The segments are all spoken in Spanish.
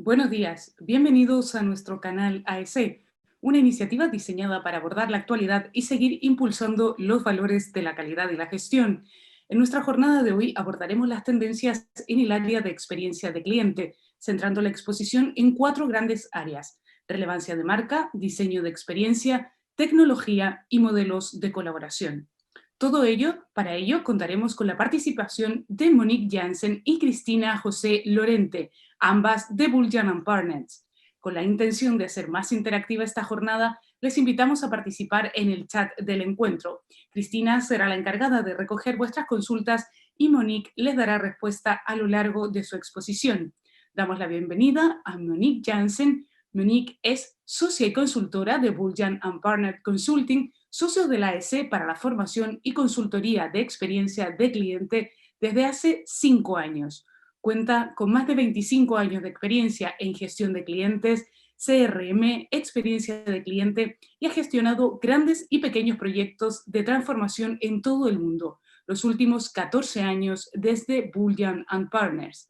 Buenos días, bienvenidos a nuestro canal AEC, una iniciativa diseñada para abordar la actualidad y seguir impulsando los valores de la calidad y la gestión. En nuestra jornada de hoy abordaremos las tendencias en el área de experiencia de cliente, centrando la exposición en 4 grandes áreas: relevancia de marca, diseño de experiencia, tecnología y modelos de colaboración. Para ello, contaremos con la participación de Monique Jansen y Cristina José Lorente, ambas de Buljan Partners. Con la intención de hacer más interactiva esta jornada, les invitamos a participar en el chat del encuentro. Cristina será la encargada de recoger vuestras consultas y Monique les dará respuesta a lo largo de su exposición. Damos la bienvenida a Monique Jansen. Monique es socia y consultora de Buljan Partners Consulting, socio de la AEC para la formación y consultoría de experiencia de cliente desde hace 5 años. Cuenta con más de 25 años de experiencia en gestión de clientes, CRM, experiencia de cliente, y ha gestionado grandes y pequeños proyectos de transformación en todo el mundo, los últimos 14 años desde Buljan Partners.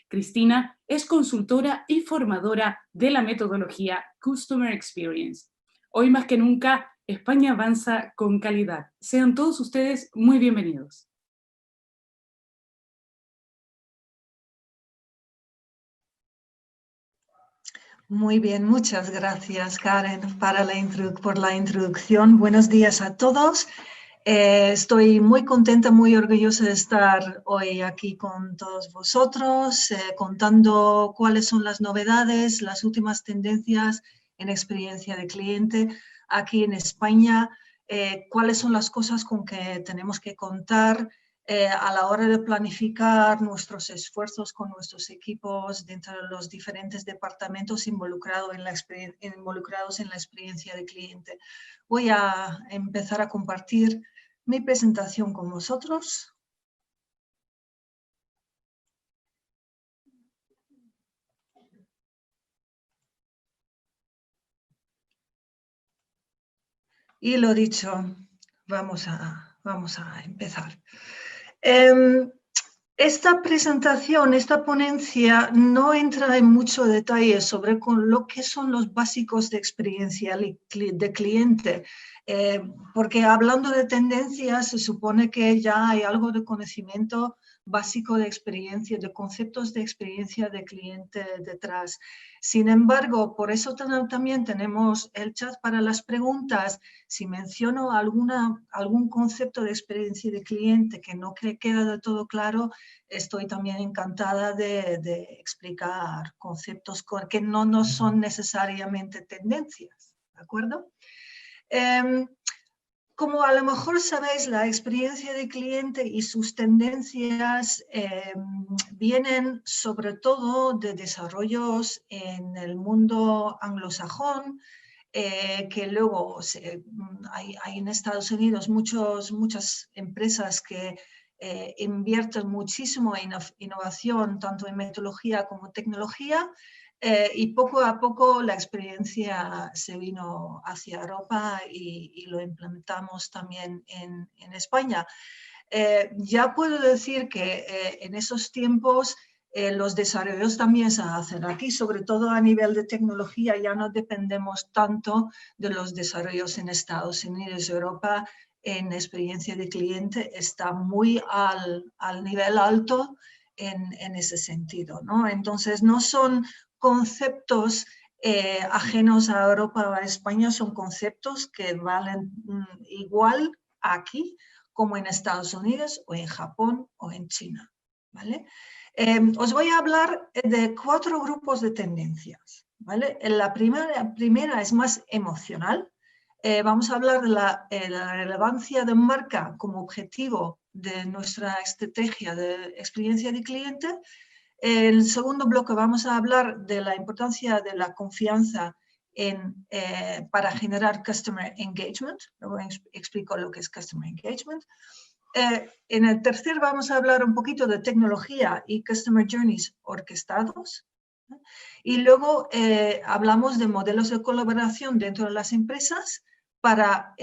Cristina es consultora y formadora de la metodología Customer Experience. Hoy más que nunca, España avanza con calidad. Sean todos ustedes muy bienvenidos. Muy bien, muchas gracias, Karen, por la introducción. Buenos días a todos. Estoy muy contenta, muy orgullosa de estar hoy aquí con todos vosotros, contando cuáles son las novedades, las últimas tendencias en experiencia de cliente aquí en España, cuáles son las cosas con que tenemos que contar a la hora de planificar nuestros esfuerzos con nuestros equipos dentro de los diferentes departamentos involucrados en la experiencia de cliente. Voy a empezar a compartir mi presentación con vosotros. Y lo dicho, vamos a empezar. Esta presentación, esta ponencia no entra en mucho detalle sobre lo que son los básicos de experiencia de cliente, porque hablando de tendencias se supone que ya hay algo de conocimiento básico de experiencia, de conceptos de experiencia de cliente detrás. Sin embargo, por eso también tenemos el chat para las preguntas. Si menciono algún concepto de experiencia de cliente que no queda de todo claro, estoy también encantada de explicar conceptos que no son necesariamente tendencias, ¿de acuerdo? Como a lo mejor sabéis, la experiencia de cliente y sus tendencias vienen sobre todo de desarrollos en el mundo anglosajón, que luego hay en Estados Unidos muchas empresas que invierten muchísimo en innovación, tanto en metodología como tecnología, y poco a poco la experiencia se vino hacia Europa y lo implementamos también en España. Ya puedo decir que en esos tiempos los desarrollos también se hacen aquí, sobre todo a nivel de tecnología. Ya no dependemos tanto de los desarrollos en Estados Unidos. Europa en experiencia de cliente está muy al nivel alto en ese sentido, ¿no? Entonces no son conceptos ajenos a Europa o a España, son conceptos que valen igual aquí como en Estados Unidos o en Japón o en China, ¿vale? Os voy a hablar de 4 grupos de tendencias, ¿vale? La primera es más emocional. Vamos a hablar de la relevancia de marca como objetivo de nuestra estrategia de experiencia de cliente. En el segundo bloque vamos a hablar de la importancia de la confianza para generar Customer Engagement. Luego explico lo que es Customer Engagement. En el tercer vamos a hablar un poquito de tecnología y Customer Journeys orquestados. Y luego hablamos de modelos de colaboración dentro de las empresas para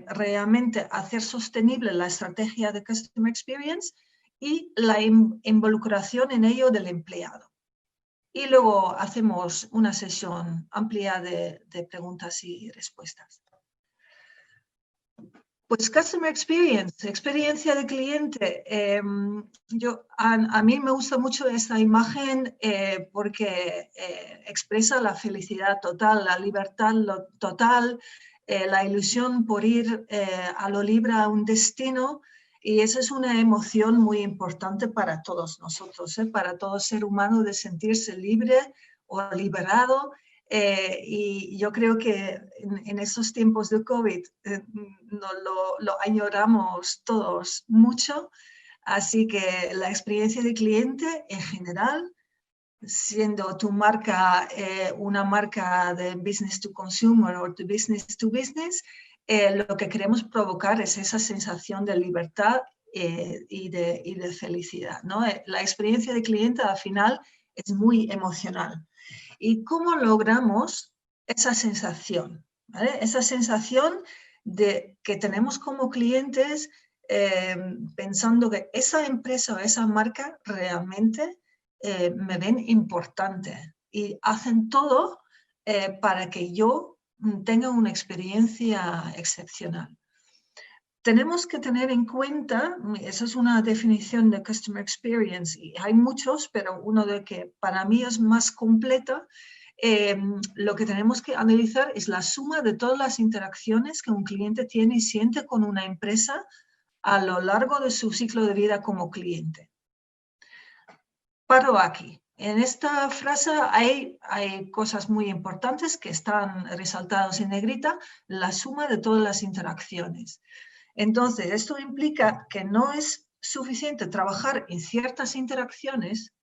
realmente hacer sostenible la estrategia de Customer Experience y la involucración en ello del empleado. y luego hacemos una sesión amplia de preguntas y respuestas. Pues Customer Experience, experiencia de cliente. A mí me gusta mucho esta imagen porque expresa la felicidad total, la libertad total, la ilusión por ir a lo libre a un destino, y esa es una emoción muy importante para todos nosotros, para todo ser humano, de sentirse libre o liberado. Y yo creo que en estos tiempos de COVID lo añoramos todos mucho, así que la experiencia de cliente en general, siendo tu marca una marca de business to consumer o de business to business, lo que queremos provocar es esa sensación de libertad y de felicidad, ¿no? La experiencia de cliente al final es muy emocional. ¿Y cómo logramos esa sensación? ¿Vale? Esa sensación de que tenemos como clientes pensando que esa empresa o esa marca realmente me ven importante y hacen todo para que yo tenga una experiencia excepcional. Tenemos que tener en cuenta, esa es una definición de Customer Experience, y hay muchos, pero uno de que para mí es más completa. Lo que tenemos que analizar es la suma de todas las interacciones que un cliente tiene y siente con una empresa a lo largo de su ciclo de vida como cliente. Paro aquí. En esta frase hay cosas muy importantes que están resaltadas en negrita, la suma de todas las interacciones. Entonces, esto implica que no es suficiente trabajar en ciertas interacciones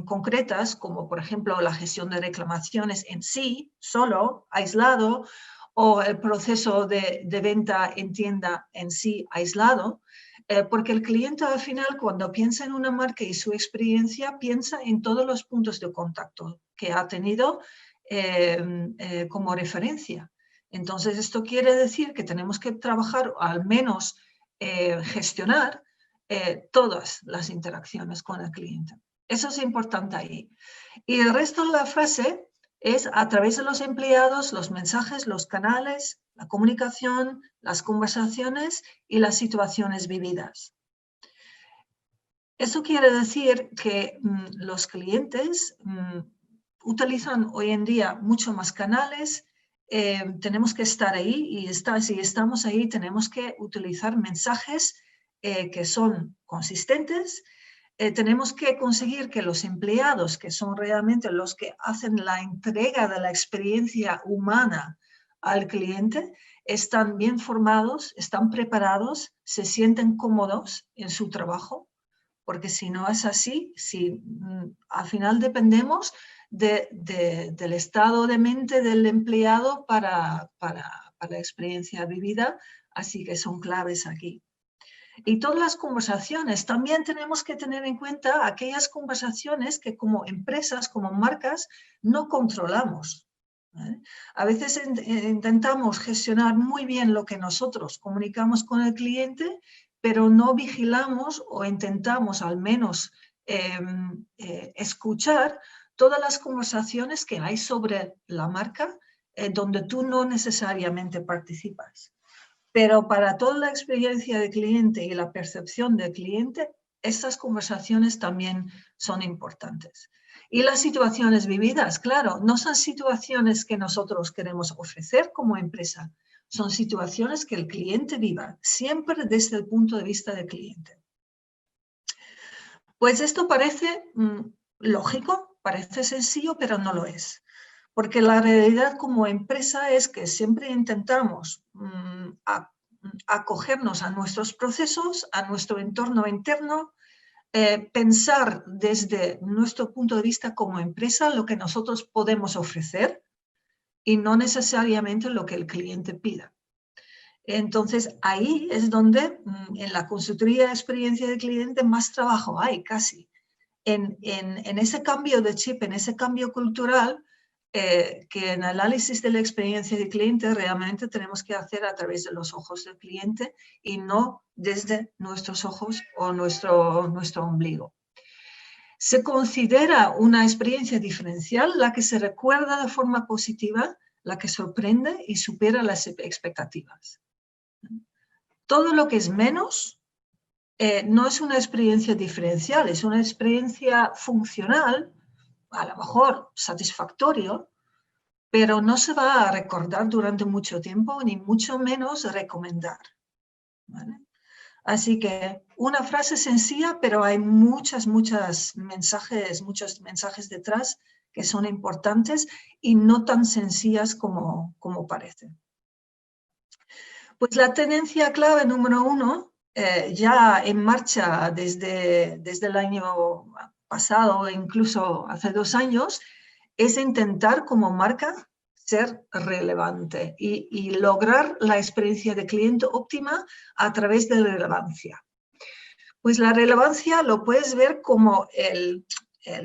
concretas, como por ejemplo la gestión de reclamaciones en sí, solo, aislado, o el proceso de venta en tienda en sí, aislado, porque el cliente al final, cuando piensa en una marca y su experiencia, piensa en todos los puntos de contacto que ha tenido como referencia. Entonces, esto quiere decir que tenemos que trabajar, o al menos gestionar, todas las interacciones con el cliente. Eso es importante ahí. Y el resto de la frase es a través de los empleados, los mensajes, los canales, la comunicación, las conversaciones y las situaciones vividas. Eso quiere decir que los clientes utilizan hoy en día mucho más canales. Tenemos que estar ahí y si estamos ahí tenemos que utilizar mensajes que son consistentes. Tenemos que conseguir que los empleados, que son realmente los que hacen la entrega de la experiencia humana al cliente, están bien formados, están preparados, se sienten cómodos en su trabajo, porque si no es así, si al final dependemos del estado de mente del empleado para la experiencia vivida, así que son claves aquí. Y todas las conversaciones, también tenemos que tener en cuenta aquellas conversaciones que como empresas, como marcas, no controlamos. A veces intentamos gestionar muy bien lo que nosotros comunicamos con el cliente, pero no vigilamos o intentamos al menos escuchar todas las conversaciones que hay sobre la marca donde tú no necesariamente participas. Pero para toda la experiencia de cliente y la percepción del cliente, estas conversaciones también son importantes. Y las situaciones vividas, claro, no son situaciones que nosotros queremos ofrecer como empresa, son situaciones que el cliente viva, siempre desde el punto de vista del cliente. Pues esto parece lógico, parece sencillo, pero no lo es. Porque la realidad como empresa es que siempre intentamos acogernos a nuestros procesos, a nuestro entorno interno, pensar desde nuestro punto de vista como empresa lo que nosotros podemos ofrecer y no necesariamente lo que el cliente pida. Entonces, ahí es donde en la consultoría de experiencia de cliente más trabajo hay casi. En ese cambio de chip, en ese cambio cultural, que en análisis de la experiencia del cliente realmente tenemos que hacer a través de los ojos del cliente y no desde nuestros ojos o nuestro ombligo. Se considera una experiencia diferencial la que se recuerda de forma positiva, la que sorprende y supera las expectativas. Todo lo que es menos no es una experiencia diferencial, es una experiencia funcional, a lo mejor satisfactorio, pero no se va a recordar durante mucho tiempo, ni mucho menos recomendar. ¿Vale? Así que una frase sencilla, pero hay muchos mensajes detrás que son importantes y no tan sencillas como parecen. Pues la tendencia clave número 1, ya en marcha desde el año pasado, incluso hace 2 años, es intentar como marca ser relevante y lograr la experiencia de cliente óptima a través de la relevancia. Pues la relevancia lo puedes ver como el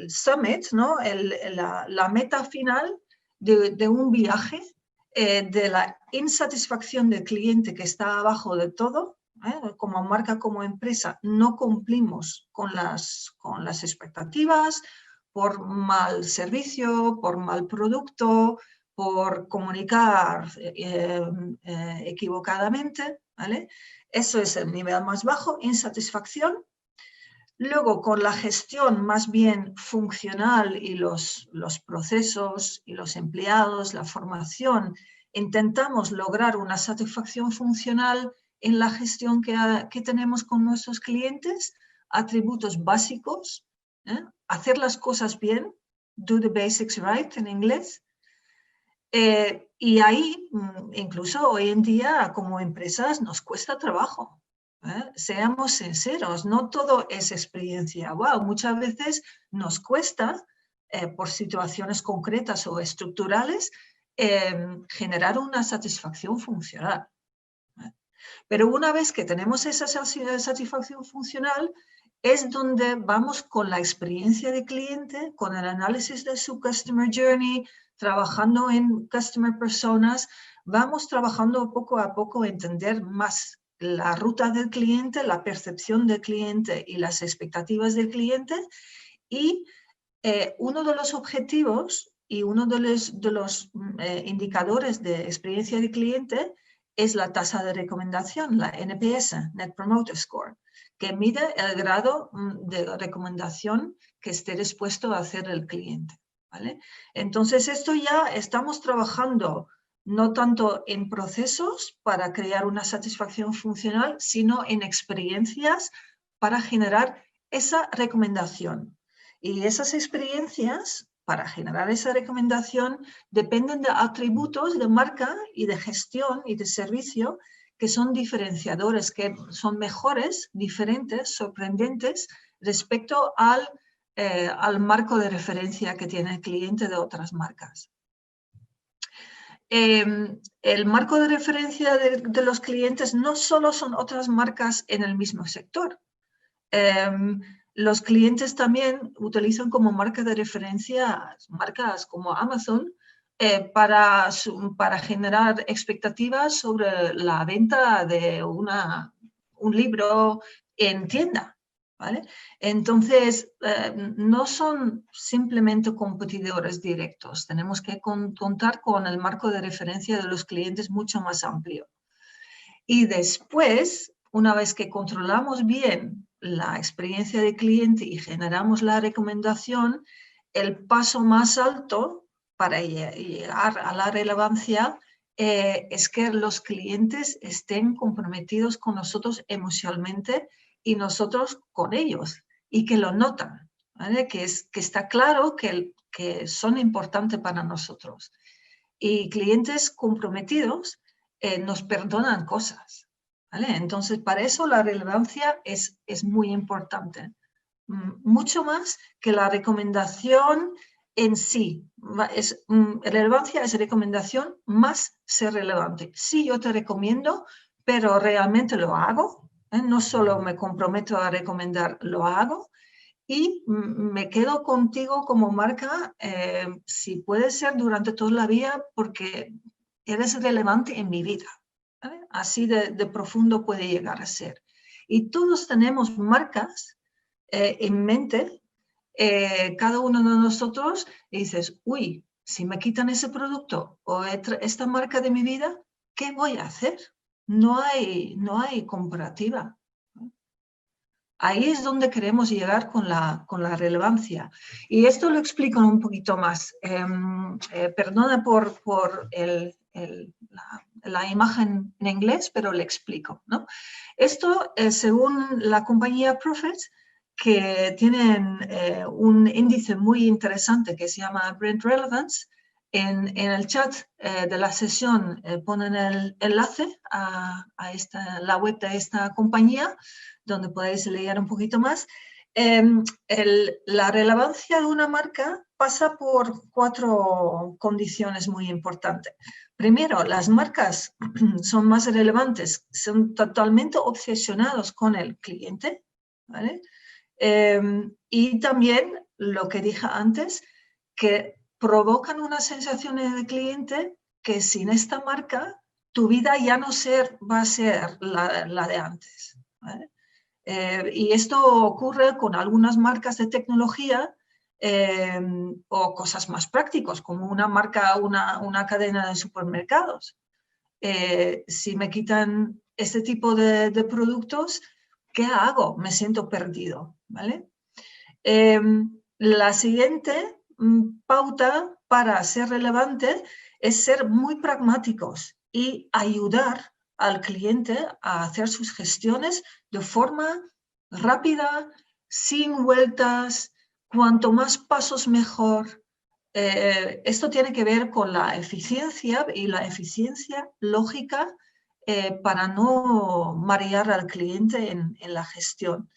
summit, ¿no? La meta final de un viaje, de la insatisfacción del cliente que está abajo de todo. Como marca, como empresa, no cumplimos con las expectativas por mal servicio, por mal producto, por comunicar equivocadamente, ¿vale? Eso es el nivel más bajo, insatisfacción. Luego, con la gestión más bien funcional y los procesos y los empleados, la formación, intentamos lograr una satisfacción funcional en la gestión que tenemos con nuestros clientes, atributos básicos, hacer las cosas bien, do the basics right en inglés. Y ahí, incluso hoy en día, como empresas, nos cuesta trabajo. Seamos sinceros, no todo es experiencia. Wow, muchas veces nos cuesta, por situaciones concretas o estructurales, generar una satisfacción funcional. Pero una vez que tenemos esa satisfacción funcional, es donde vamos con la experiencia de cliente, con el análisis de su customer journey, trabajando en customer personas, vamos trabajando poco a poco a entender más la ruta del cliente, la percepción del cliente y las expectativas del cliente. Y uno de los objetivos y uno de los indicadores de experiencia de cliente es la tasa de recomendación, la NPS, Net Promoter Score, que mide el grado de recomendación que esté dispuesto a hacer el cliente. ¿Vale? Entonces, esto ya estamos trabajando no tanto en procesos para crear una satisfacción funcional, sino en experiencias para generar esa recomendación. Y esas experiencias, para generar esa recomendación, dependen de atributos de marca y de gestión y de servicio que son diferenciadores, que son mejores, diferentes, sorprendentes respecto al marco de referencia que tiene el cliente de otras marcas. El marco de referencia de los clientes no solo son otras marcas en el mismo sector. Los clientes también utilizan como marca de referencia marcas como Amazon para generar expectativas sobre la venta de un libro en tienda. ¿Vale? Entonces, no son simplemente competidores directos. Tenemos que contar con el marco de referencia de los clientes mucho más amplio. Y después, una vez que controlamos bien la experiencia de cliente y generamos la recomendación, el paso más alto para llegar a la relevancia es que los clientes estén comprometidos con nosotros emocionalmente y nosotros con ellos, y que lo notan, ¿vale? Que está claro que son importantes para nosotros. Y clientes comprometidos nos perdonan cosas, ¿vale? Entonces, para eso la relevancia es muy importante. Mucho más que la recomendación en sí. Relevancia es recomendación más ser relevante. Sí, yo te recomiendo, pero realmente lo hago. No solo me comprometo a recomendar, lo hago. Y me quedo contigo como marca, si puede ser durante toda la vida, porque eres relevante en mi vida. ¿Vale? Así de profundo puede llegar a ser. Y todos tenemos marcas en mente cada uno de nosotros y dices, uy, si me quitan ese producto o esta marca de mi vida, ¿qué voy a hacer? No hay comparativa. Ahí es donde queremos llegar con la relevancia. Y esto lo explico un poquito más. Perdona por la imagen en inglés, pero le explico, ¿no? Esto, según la compañía Prophet, que tienen un índice muy interesante que se llama Brand Relevance, en el chat de la sesión ponen el enlace a la web de esta compañía, donde podéis leer un poquito más. La relevancia de una marca pasa por 4 condiciones muy importantes. Primero, las marcas son más relevantes, son totalmente obsesionados con el cliente, ¿vale? Y también, lo que dije antes, que provocan una sensación en el cliente que sin esta marca tu vida ya no va a ser la de antes, ¿vale? Y esto ocurre con algunas marcas de tecnología o cosas más prácticas, como una marca, una cadena de supermercados. Si me quitan este tipo de productos, ¿qué hago? Me siento perdido, ¿vale? La siguiente pauta para ser relevante es ser muy pragmáticos y ayudar al cliente a hacer sus gestiones de forma rápida, sin vueltas, cuanto más pasos mejor. Esto tiene que ver con la eficiencia y la eficiencia lógica para no marear al cliente en la gestión.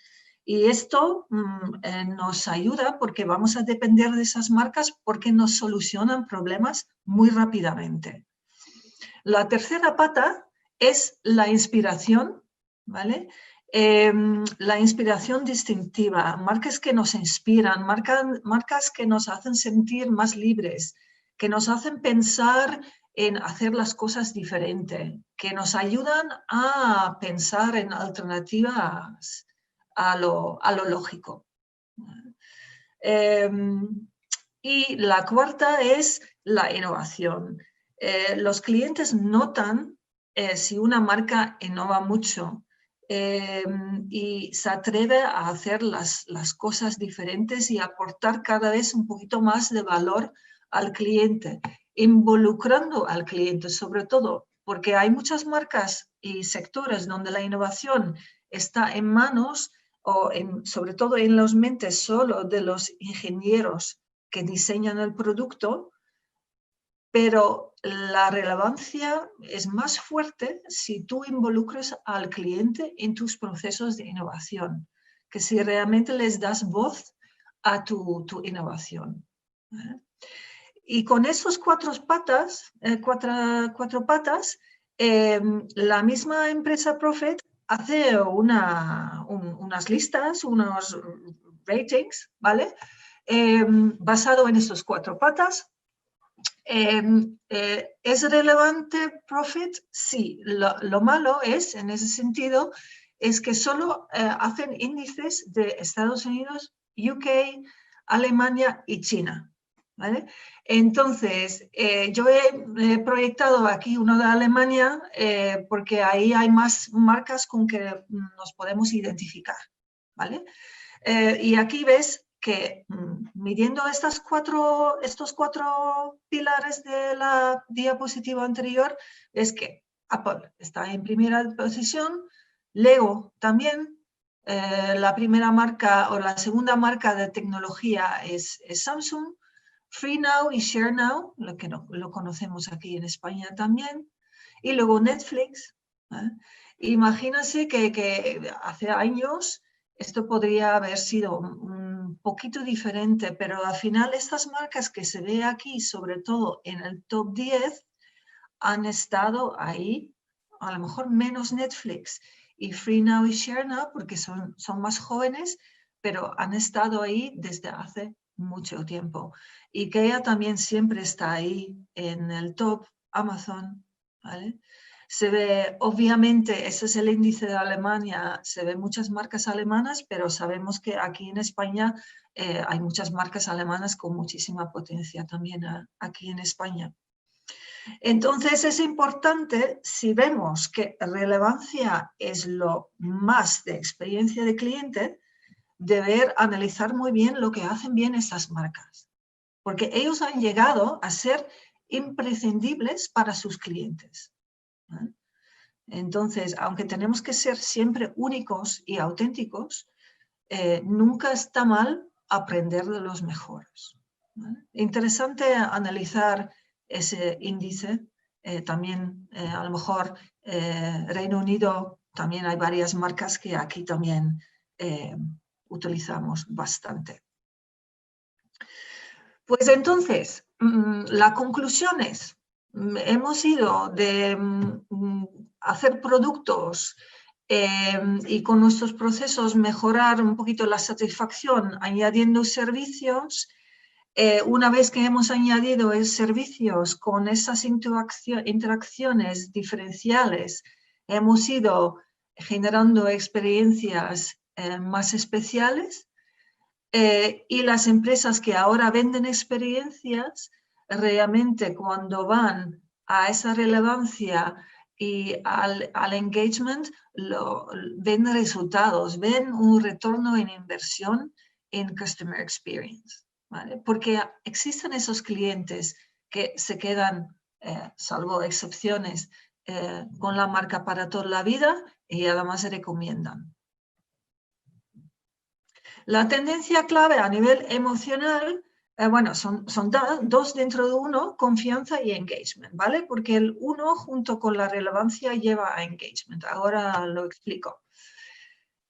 Y esto nos ayuda porque vamos a depender de esas marcas porque nos solucionan problemas muy rápidamente. La tercera pata es la inspiración, ¿vale? La inspiración distintiva, marcas que nos inspiran, marcas que nos hacen sentir más libres, que nos hacen pensar en hacer las cosas diferente, que nos ayudan a pensar en alternativas a lo lógico. Y la cuarta es la innovación. Los clientes notan si una marca innova mucho y se atreve a hacer las cosas diferentes y aportar cada vez un poquito más de valor al cliente, involucrando al cliente sobre todo, porque hay muchas marcas y sectores donde la innovación está en manos o sobre todo en las mentes solo de los ingenieros que diseñan el producto, pero la relevancia es más fuerte si tú involucras al cliente en tus procesos de innovación, que si realmente les das voz a tu innovación. Y con esos cuatro patas, la misma empresa Prophet hace unas listas, unos ratings, ¿vale? Basado en estos 4 patas. ¿Es relevante Prophet? Sí. Lo malo es, en ese sentido, es que solo hacen índices de Estados Unidos, UK, Alemania y China, ¿vale? Entonces, yo he proyectado aquí uno de Alemania porque ahí hay más marcas con que nos podemos identificar, ¿vale? Y aquí ves que midiendo estos 4 pilares de la diapositiva anterior, es que Apple está en primera posición, Lego también, la primera marca o la segunda marca de tecnología es Samsung, FreeNow y ShareNow, lo que lo conocemos aquí en España también, y luego Netflix. Imagínense que hace años esto podría haber sido un poquito diferente, pero al final estas marcas que se ve aquí, sobre todo en el top 10, han estado ahí, a lo mejor menos Netflix y FreeNow y ShareNow, porque son más jóvenes, pero han estado ahí desde hace mucho tiempo. IKEA también siempre está ahí en el top, Amazon, ¿vale? Se ve, obviamente, ese es el índice de Alemania, se ven muchas marcas alemanas, pero sabemos que aquí en España hay muchas marcas alemanas con muchísima potencia también aquí en España. Entonces es importante, si vemos que relevancia es lo más de experiencia de cliente, deber analizar muy bien lo que hacen bien estas marcas, porque ellos han llegado a ser imprescindibles para sus clientes. Entonces, aunque tenemos que ser siempre únicos y auténticos, nunca está mal aprender de los mejores. Interesante analizar ese índice. También, a lo mejor, Reino Unido, también hay varias marcas que aquí también utilizamos bastante. Pues entonces, la conclusión es, hemos ido de hacer productos y con nuestros procesos mejorar un poquito la satisfacción añadiendo servicios. Una vez que hemos añadido servicios con esas interacciones diferenciales, hemos ido generando experiencias más especiales. Y las empresas que ahora venden experiencias, realmente cuando van a esa relevancia y al engagement, ven resultados, ven un retorno en inversión en Customer Experience, ¿vale? Porque existen esos clientes que se quedan, salvo excepciones, con la marca para toda la vida y además se recomiendan. La tendencia clave a nivel emocional, bueno, son dos dentro de uno, confianza y engagement, ¿vale? Porque el uno junto con la relevancia lleva a engagement. Ahora lo explico.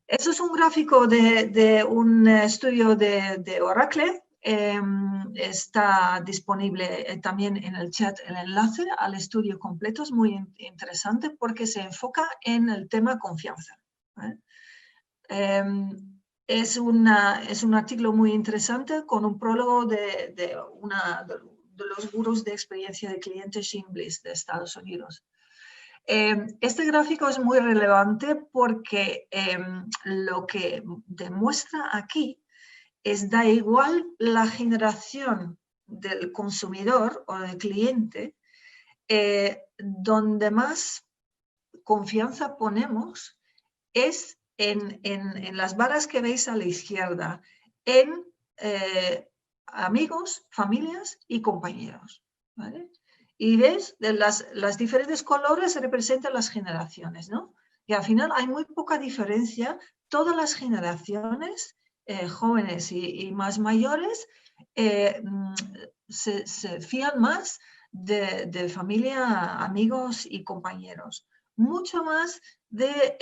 Eso es un gráfico de un estudio de Oracle. Está disponible también en el chat el enlace al estudio completo. Es muy interesante porque se enfoca en el tema confianza, ¿vale? Es un artículo muy interesante con un prólogo de los gurús de experiencia de cliente Shane Bliss de Estados Unidos. Este gráfico es muy relevante porque lo que demuestra aquí es da igual la generación del consumidor o del cliente, donde más confianza ponemos es en las barras que veis a la izquierda, en amigos, familias y compañeros, ¿vale? Y ves, las diferentes colores representan las generaciones, ¿no? Y al final hay muy poca diferencia. Todas las generaciones, jóvenes y más mayores, se fían más de familia, amigos y compañeros. Mucho más de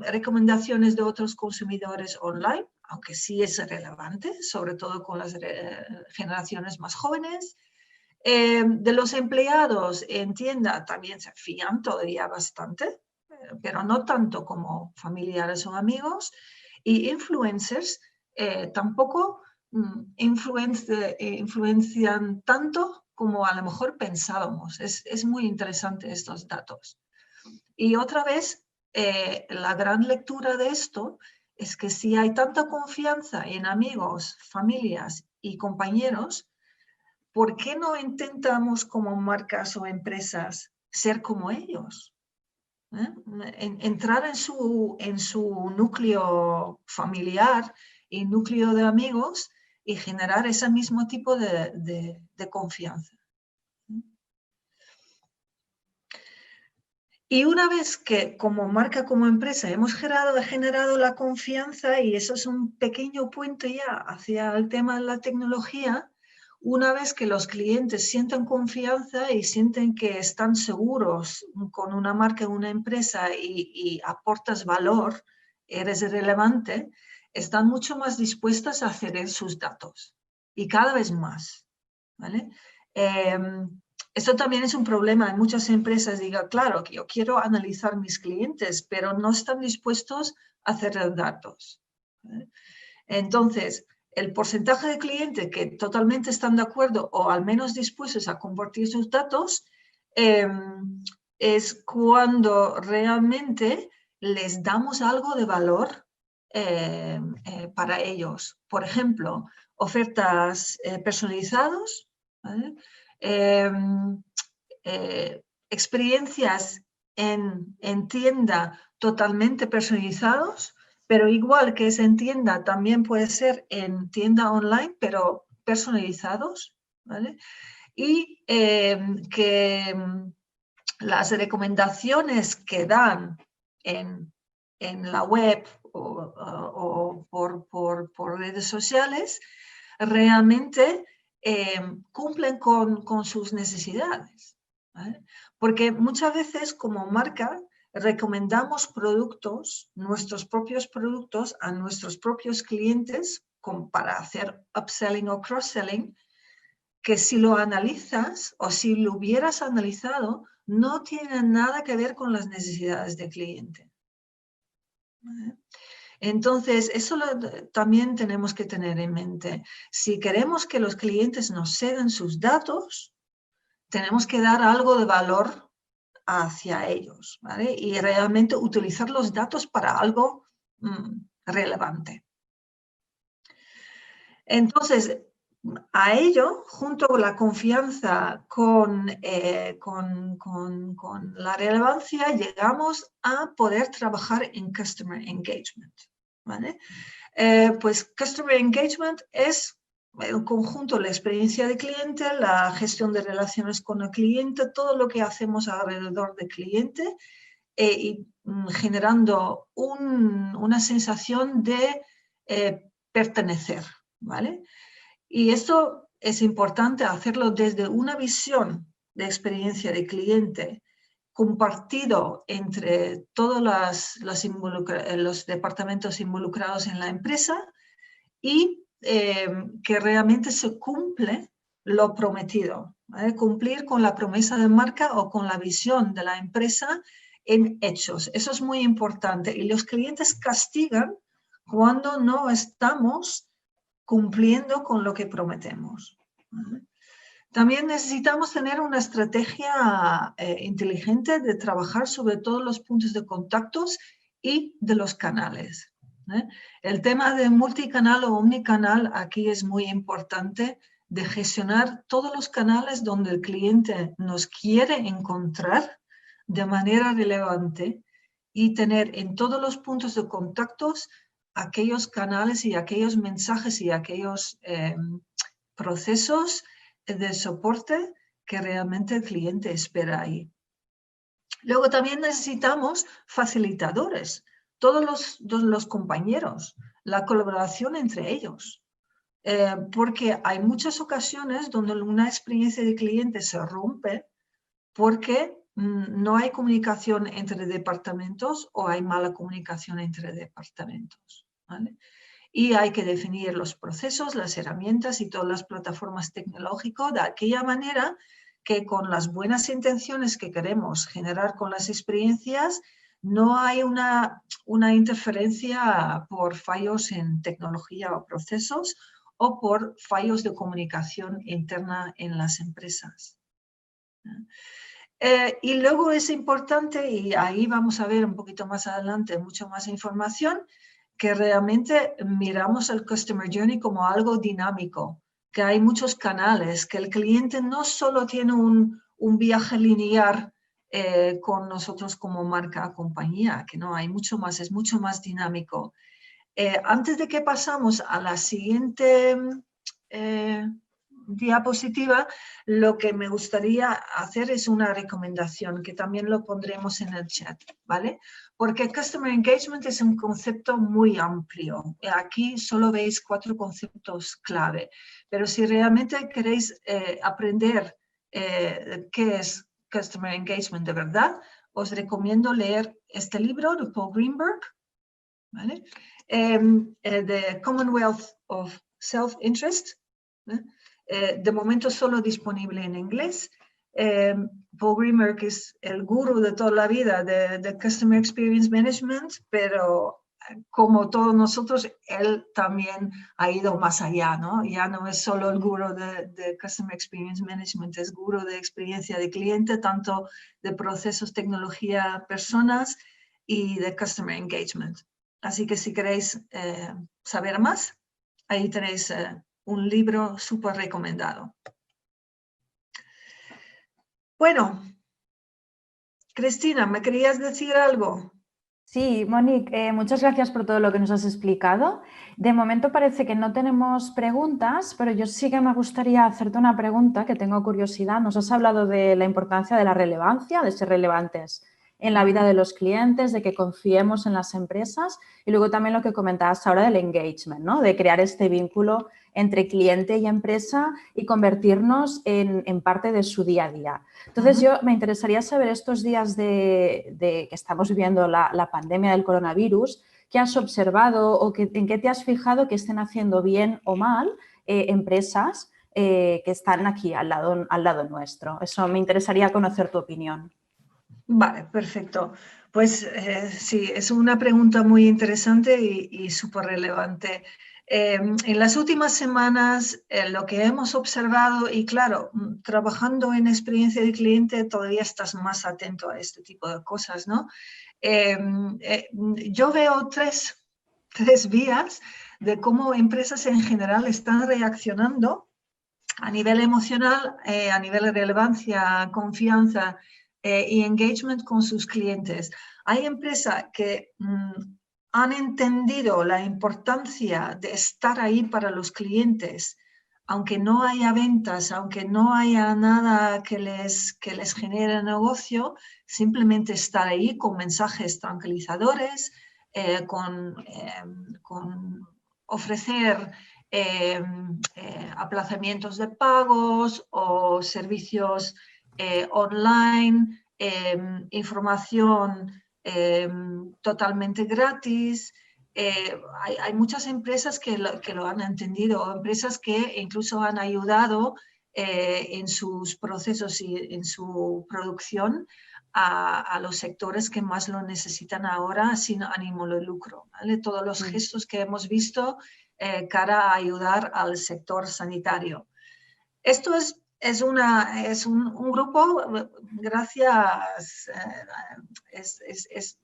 recomendaciones de otros consumidores online, aunque sí es relevante, sobre todo con las generaciones más jóvenes. De los empleados en tienda también se fían todavía bastante, pero no tanto como familiares o amigos. Y influencers tampoco influencian tanto como a lo mejor pensábamos. Es muy interesante estos datos. Y otra vez, la gran lectura de esto es que si hay tanta confianza en amigos, familias y compañeros, ¿por qué no intentamos como marcas o empresas ser como ellos? Entrar en su núcleo familiar y núcleo de amigos y generar ese mismo tipo de confianza. Y una vez que como marca, como empresa, hemos generado la confianza, y eso es un pequeño puente ya hacia el tema de la tecnología, una vez que los clientes sienten confianza y sienten que están seguros con una marca, una empresa y aportas valor, eres relevante, están mucho más dispuestas a ceder sus datos y cada vez más, ¿vale? Esto también es un problema en muchas empresas. Diga, claro, que yo quiero analizar mis clientes, pero no están dispuestos a ceder datos. Entonces, el porcentaje de clientes que totalmente están de acuerdo o al menos dispuestos a compartir sus datos es cuando realmente les damos algo de valor para ellos. Por ejemplo, ofertas personalizadas, ¿vale? Experiencias en tienda totalmente personalizados, pero igual que es en tienda, también puede ser en tienda online, pero personalizados, ¿vale? Y que las recomendaciones que dan en la web o por redes sociales realmente cumplen con sus necesidades, ¿vale? Porque muchas veces como marca recomendamos productos, nuestros propios productos a nuestros propios clientes para hacer upselling o cross-selling, que si lo analizas o si lo hubieras analizado, no tiene nada que ver con las necesidades del cliente. ¿Vale? Entonces, eso también tenemos que tener en mente. Si queremos que los clientes nos cedan sus datos, tenemos que dar algo de valor hacia ellos, ¿vale? Y realmente utilizar los datos para algo relevante. Entonces, a ello, junto con la confianza, con la relevancia, llegamos a poder trabajar en Customer Engagement, ¿vale? Pues Customer Engagement es el conjunto de la experiencia de cliente, la gestión de relaciones con el cliente, todo lo que hacemos alrededor del cliente y generando una sensación de pertenecer, ¿vale? Y esto es importante hacerlo desde una visión de experiencia de cliente compartido entre todos los departamentos involucrados en la empresa y que realmente se cumple lo prometido, ¿vale? Cumplir con la promesa de marca o con la visión de la empresa en hechos. Eso es muy importante. Y los clientes castigan cuando no estamos cumpliendo con lo que prometemos. ¿Vale? También necesitamos tener una estrategia inteligente de trabajar sobre todos los puntos de contactos y de los canales. El tema de multicanal o omnicanal aquí es muy importante, de gestionar todos los canales donde el cliente nos quiere encontrar de manera relevante y tener en todos los puntos de contactos aquellos canales y aquellos mensajes y aquellos procesos de soporte que realmente el cliente espera ahí. Luego también necesitamos facilitadores, todos los compañeros, la colaboración entre ellos. Porque hay muchas ocasiones donde una experiencia de cliente se rompe porque no hay comunicación entre departamentos o hay mala comunicación entre departamentos, ¿vale? Y hay que definir los procesos, las herramientas y todas las plataformas tecnológicas de aquella manera que con las buenas intenciones que queremos generar con las experiencias, no hay una interferencia por fallos en tecnología o procesos o por fallos de comunicación interna en las empresas. Y luego es importante, y ahí vamos a ver un poquito más adelante mucho más información, que realmente miramos el Customer Journey como algo dinámico, que hay muchos canales, que el cliente no solo tiene un viaje lineal con nosotros como marca o compañía, que no, hay mucho más, es mucho más dinámico. Antes de que pasamos a la siguiente diapositiva, lo que me gustaría hacer es una recomendación que también lo pondremos en el chat, ¿vale? Porque Customer Engagement es un concepto muy amplio. Aquí solo veis 4 conceptos clave, pero si realmente queréis aprender qué es Customer Engagement de verdad, os recomiendo leer este libro de Paul Greenberg, ¿vale? The Commonwealth of Self-Interest, de momento solo disponible en inglés. Paul Greenberg es el gurú de toda la vida de Customer Experience Management, pero como todos nosotros, él también ha ido más allá, ¿no? Ya no es solo el gurú de Customer Experience Management, es gurú de experiencia de cliente, tanto de procesos, tecnología, personas y de Customer Engagement. Así que si queréis saber más, ahí tenéis un libro súper recomendado. Bueno, Cristina, ¿me querías decir algo? Sí, Monique, muchas gracias por todo lo que nos has explicado. De momento parece que no tenemos preguntas, pero yo sí que me gustaría hacerte una pregunta que tengo curiosidad. Nos has hablado de la importancia de la relevancia, de ser relevantes en la vida de los clientes, de que confiemos en las empresas y luego también lo que comentabas ahora del engagement, ¿no? De crear este vínculo entre cliente y empresa y convertirnos en parte de su día a día. Entonces, yo me interesaría saber estos días de que estamos viviendo la pandemia del coronavirus, ¿qué has observado o en qué te has fijado que estén haciendo bien o mal empresas que están aquí al lado nuestro? Eso me interesaría conocer tu opinión. Vale, perfecto. Pues sí, es una pregunta muy interesante y súper relevante. En las últimas semanas, lo que hemos observado, y claro, trabajando en experiencia de cliente, todavía estás más atento a este tipo de cosas, ¿no? Yo veo tres vías de cómo empresas en general están reaccionando a nivel emocional, a nivel de relevancia, confianza y engagement con sus clientes. Hay empresas que han entendido la importancia de estar ahí para los clientes, aunque no haya ventas, aunque no haya nada que les genere negocio, simplemente estar ahí con mensajes tranquilizadores, con ofrecer aplazamientos de pagos o servicios online, información totalmente gratis. Hay muchas empresas que lo han entendido, empresas que incluso han ayudado en sus procesos y en su producción a los sectores que más lo necesitan ahora sin ánimo de lucro, ¿vale? Todos los gestos que hemos visto cara a ayudar al sector sanitario. Esto es un grupo, gracias,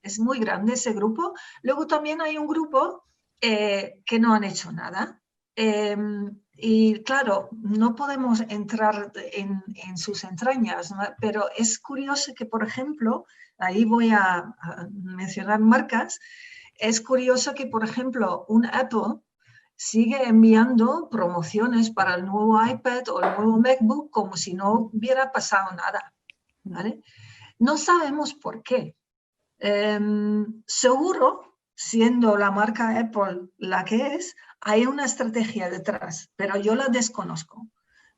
es muy grande ese grupo. Luego también hay un grupo que no han hecho nada. Y claro, no podemos entrar en sus entrañas, ¿no? Pero es curioso que, por ejemplo, ahí voy a mencionar marcas, es curioso que, por ejemplo, un Apple sigue enviando promociones para el nuevo iPad o el nuevo MacBook como si no hubiera pasado nada, ¿vale? No sabemos por qué. Seguro, siendo la marca Apple la que es, hay una estrategia detrás, pero yo la desconozco.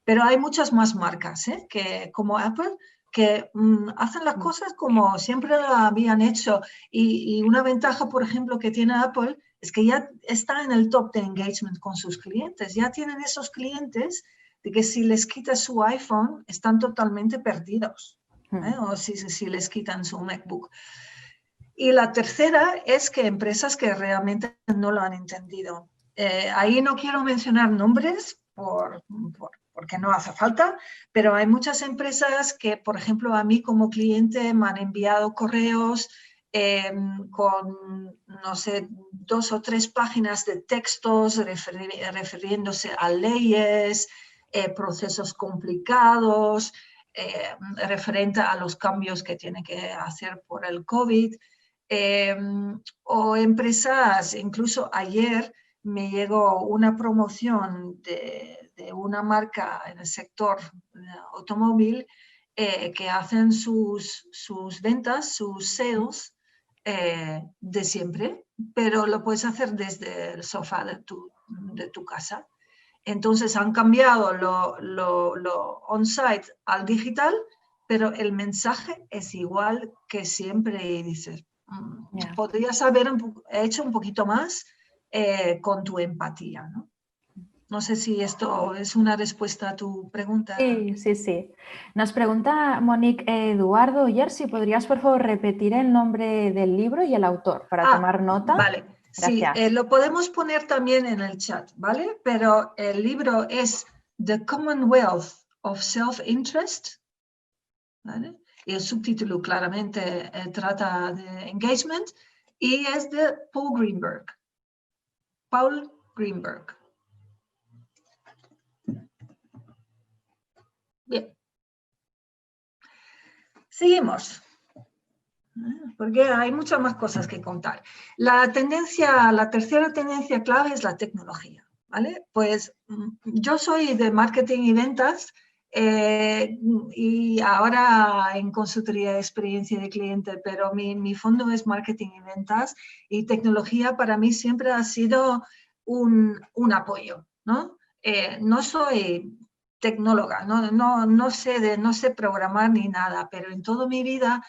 Pero hay muchas más marcas que, como Apple que hacen las cosas como siempre la habían hecho. Y una ventaja, por ejemplo, que tiene Apple es que ya está en el top de engagement con sus clientes. Ya tienen esos clientes de que si les quitas su iPhone están totalmente perdidos. O si les quitan su MacBook. Y la tercera es que empresas que realmente no lo han entendido. Ahí no quiero mencionar nombres porque no hace falta, pero hay muchas empresas que, por ejemplo, a mí como cliente me han enviado correos con, no sé, 2 o 3 páginas de textos refiriéndose a leyes, procesos complicados, referente a los cambios que tiene que hacer por el COVID. O empresas, incluso ayer me llegó una promoción de una marca en el sector automóvil que hacen sus ventas, sus sales de siempre, pero lo puedes hacer desde el sofá de tu casa. Entonces han cambiado lo on-site al digital, pero el mensaje es igual que siempre y dices, podrías haber hecho un poquito más con tu empatía, ¿no? No sé si esto es una respuesta a tu pregunta. Sí. Nos pregunta Monique Eduardo Oyer si podrías, por favor, repetir el nombre del libro y el autor para tomar nota. Vale, Gracias. Sí, lo podemos poner también en el chat, ¿vale? Pero el libro es The Commonwealth of Self-Interest, ¿vale? Y el subtítulo claramente trata de engagement y es de Paul Greenberg. Paul Greenberg. Bien. Seguimos, porque hay muchas más cosas que contar. La tercera tendencia clave es la tecnología, ¿vale? Pues yo soy de marketing y ventas y ahora en consultoría de experiencia de cliente, pero mi fondo es marketing y ventas y tecnología para mí siempre ha sido un apoyo, ¿no? No soy tecnóloga, no sé programar ni nada, pero en toda mi vida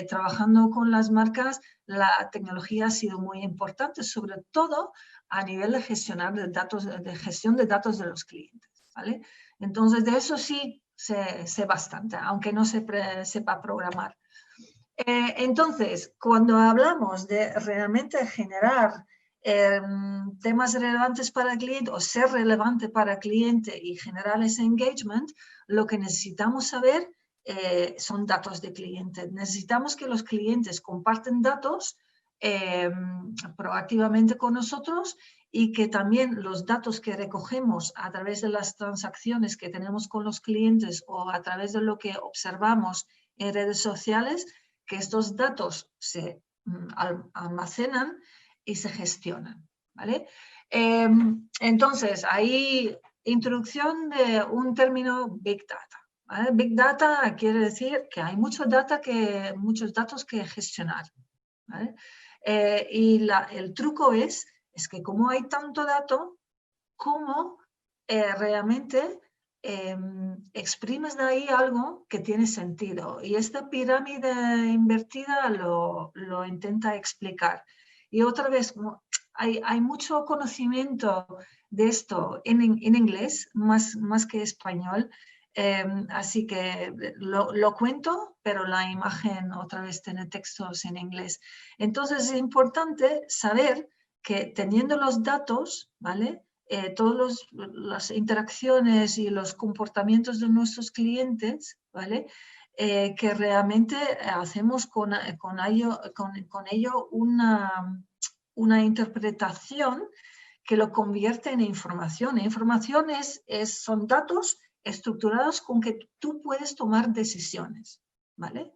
trabajando con las marcas, la tecnología ha sido muy importante, sobre todo a nivel de gestión de datos de los clientes, ¿vale? Entonces, de eso sí sé bastante, aunque no sepa programar. Entonces, cuando hablamos de realmente generar temas relevantes para el cliente o ser relevante para el cliente y generar ese engagement, lo que necesitamos saber son datos de cliente. Necesitamos que los clientes comparten datos proactivamente con nosotros y que también los datos que recogemos a través de las transacciones que tenemos con los clientes o a través de lo que observamos en redes sociales, que estos datos se almacenan y se gestionan, ¿vale? Entonces, ahí introducción de un término Big Data, ¿vale? Big Data quiere decir que hay muchos datos que gestionar, ¿vale? Y el truco es que como hay tanto dato, cómo realmente exprimes de ahí algo que tiene sentido. Y esta pirámide invertida lo intenta explicar. Y otra vez, hay mucho conocimiento de esto en inglés, más que español. Así que lo cuento, pero la imagen otra vez tiene textos en inglés. Entonces es importante saber que teniendo los datos, ¿vale? Todas las interacciones y los comportamientos de nuestros clientes, ¿vale? Que realmente hacemos con ello una interpretación que lo convierte en información. Información son datos estructurados con que tú puedes tomar decisiones, ¿vale?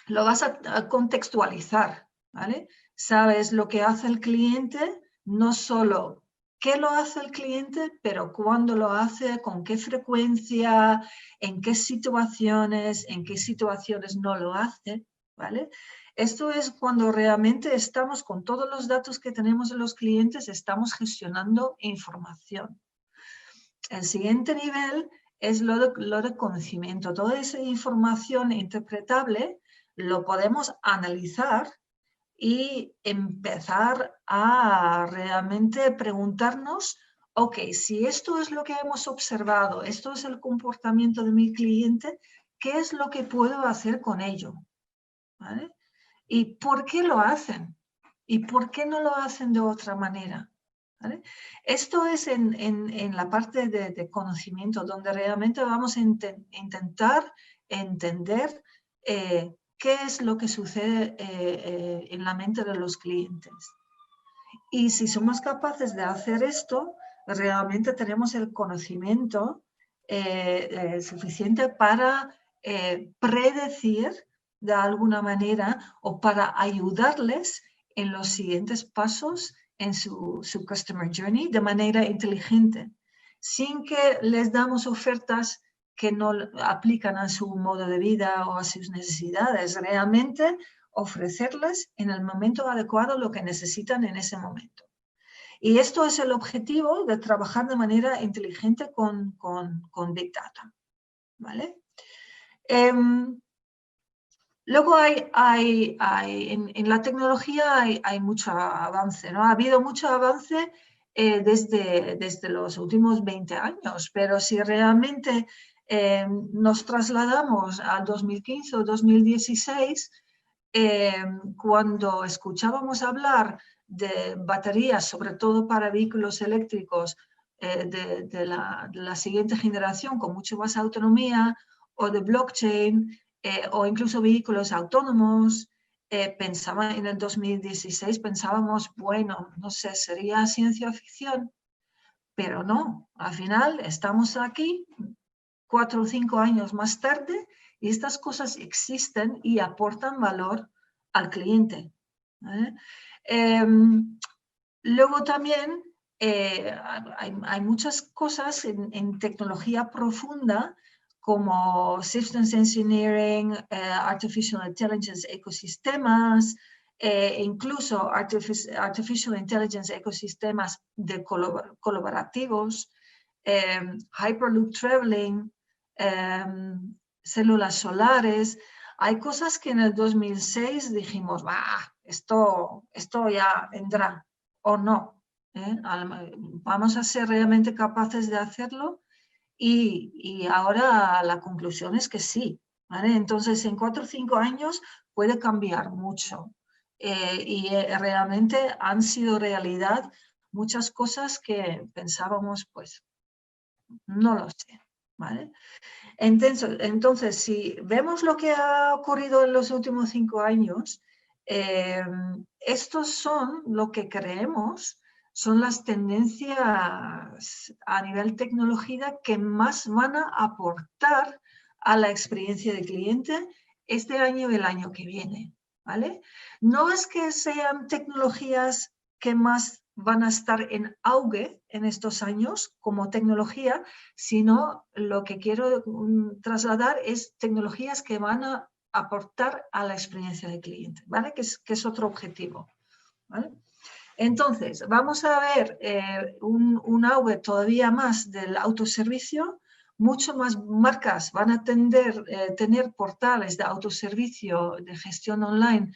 Lo vas a contextualizar, ¿vale? Sabes lo que hace el cliente, no solo qué lo hace el cliente, pero cuándo lo hace, con qué frecuencia, en qué situaciones no lo hace, ¿vale? Esto es cuando realmente estamos con todos los datos que tenemos de los clientes, estamos gestionando información. El siguiente nivel es lo de conocimiento. Toda esa información interpretable lo podemos analizar y empezar a realmente preguntarnos, ok, si esto es lo que hemos observado, esto es el comportamiento de mi cliente, ¿qué es lo que puedo hacer con ello? ¿Vale? ¿Y por qué lo hacen? ¿Y por qué no lo hacen de otra manera? ¿Vale? Esto es en la parte de conocimiento, donde realmente vamos a intentar entender qué es lo que sucede en la mente de los clientes. Y si somos capaces de hacer esto, realmente tenemos el conocimiento suficiente para predecir de alguna manera o para ayudarles en los siguientes pasos en su Customer Journey de manera inteligente, sin que les damos ofertas que no aplican a su modo de vida o a sus necesidades. Realmente ofrecerles en el momento adecuado lo que necesitan en ese momento. Y esto es el objetivo de trabajar de manera inteligente con Big Data, ¿vale? Luego en la tecnología hay mucho avance, ¿no? Ha habido mucho avance desde los últimos 20 años, pero si realmente nos trasladamos al 2015 o 2016, cuando escuchábamos hablar de baterías, sobre todo para vehículos eléctricos de la siguiente generación con mucho más autonomía, o de blockchain, o incluso vehículos autónomos, pensaba en el 2016, pensábamos, bueno, no sé, sería ciencia ficción, pero no, al final estamos aquí 4 o 5 años más tarde y estas cosas existen y aportan valor al cliente, ¿vale? Luego también hay muchas cosas en tecnología profunda como Systems Engineering, Artificial Intelligence ecosistemas, incluso Artificial Intelligence ecosistemas de colaborativos, Hyperloop Traveling, células solares. Hay cosas que en el 2006 dijimos, esto ya vendrá o no. Vamos a ser realmente capaces de hacerlo y ahora la conclusión es que sí. ¿Vale? Entonces, en 4 o 5 años puede cambiar mucho y realmente han sido realidad muchas cosas que pensábamos, pues, no lo sé. ¿Vale? Entonces, si vemos lo que ha ocurrido en los últimos 5 años, estos son lo que creemos son las tendencias a nivel tecnología que más van a aportar a la experiencia del cliente este año y el año que viene, ¿vale? No es que sean tecnologías que más van a estar en auge en estos años como tecnología, sino lo que quiero trasladar es tecnologías que van a aportar a la experiencia del cliente, ¿vale? Que es otro objetivo, ¿vale? Entonces, vamos a ver un auge todavía más del autoservicio. Mucho más marcas van a tener portales de autoservicio de gestión online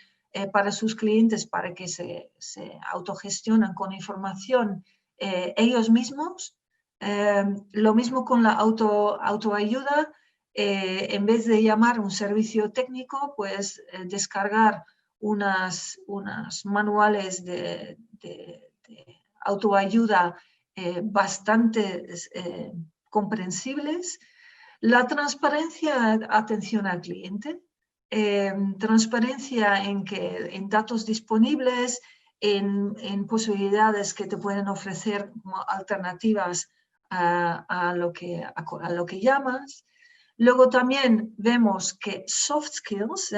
para sus clientes para que se autogestionan con información ellos mismos. Lo mismo con la autoayuda. En vez de llamar un servicio técnico, pues descargar unas manuales de autoayuda bastante comprensibles. La transparencia, atención al cliente, transparencia en datos disponibles, en posibilidades que te pueden ofrecer como alternativas a lo que llamas. Luego también vemos que soft skills,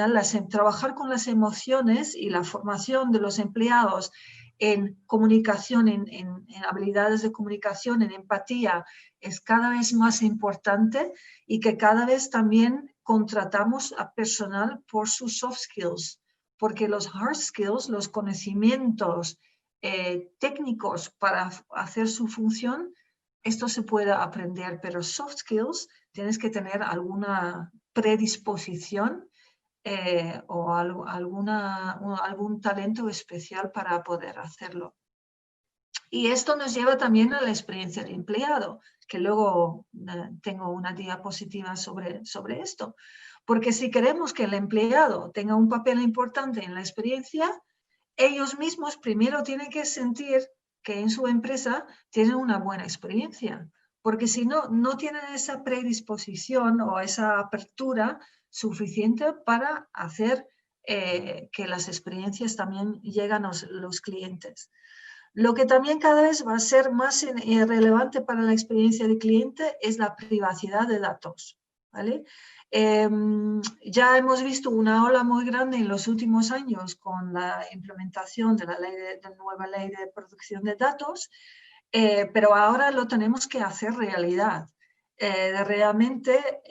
trabajar con las emociones y la formación de los empleados en comunicación, en habilidades de comunicación, en empatía, es cada vez más importante y que cada vez también contratamos a personal por sus soft skills, porque los hard skills, los conocimientos técnicos para hacer su función, esto se puede aprender, pero soft skills tienes que tener alguna predisposición o algún talento especial para poder hacerlo. Y esto nos lleva también a la experiencia del empleado, que luego tengo una diapositiva sobre esto. Porque si queremos que el empleado tenga un papel importante en la experiencia, ellos mismos primero tienen que sentir que en su empresa tienen una buena experiencia. Porque si no, no tienen esa predisposición o esa apertura suficiente para hacer que las experiencias también lleguen a los clientes. Lo que también cada vez va a ser más relevante para la experiencia del cliente es la privacidad de datos, ¿vale? Ya hemos visto una ola muy grande en los últimos años con la implementación de la nueva ley de protección de datos, pero ahora lo tenemos que hacer realidad, de realmente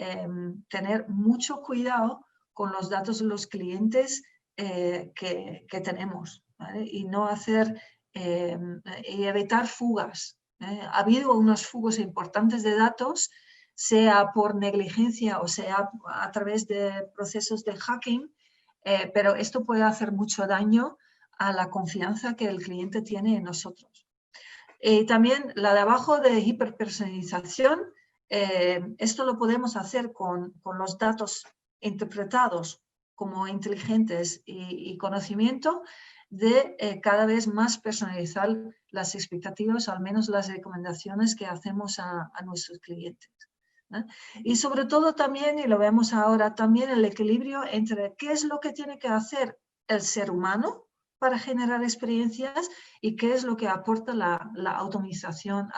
tener mucho cuidado con los datos de los clientes que tenemos, ¿vale? Y no hacer y evitar fugas. Ha habido unos flujos importantes de datos, sea por negligencia o sea a través de procesos de hacking, pero esto puede hacer mucho daño a la confianza que el cliente tiene en nosotros. También la de abajo de hiperpersonalización, esto lo podemos hacer con los datos interpretados como inteligentes y conocimiento, de cada vez más personalizar las expectativas, al menos las recomendaciones que hacemos a nuestros clientes. Y sobre todo también, y lo vemos ahora también, el equilibrio entre qué es lo que tiene que hacer el ser humano para generar experiencias y qué es lo que aporta la automatización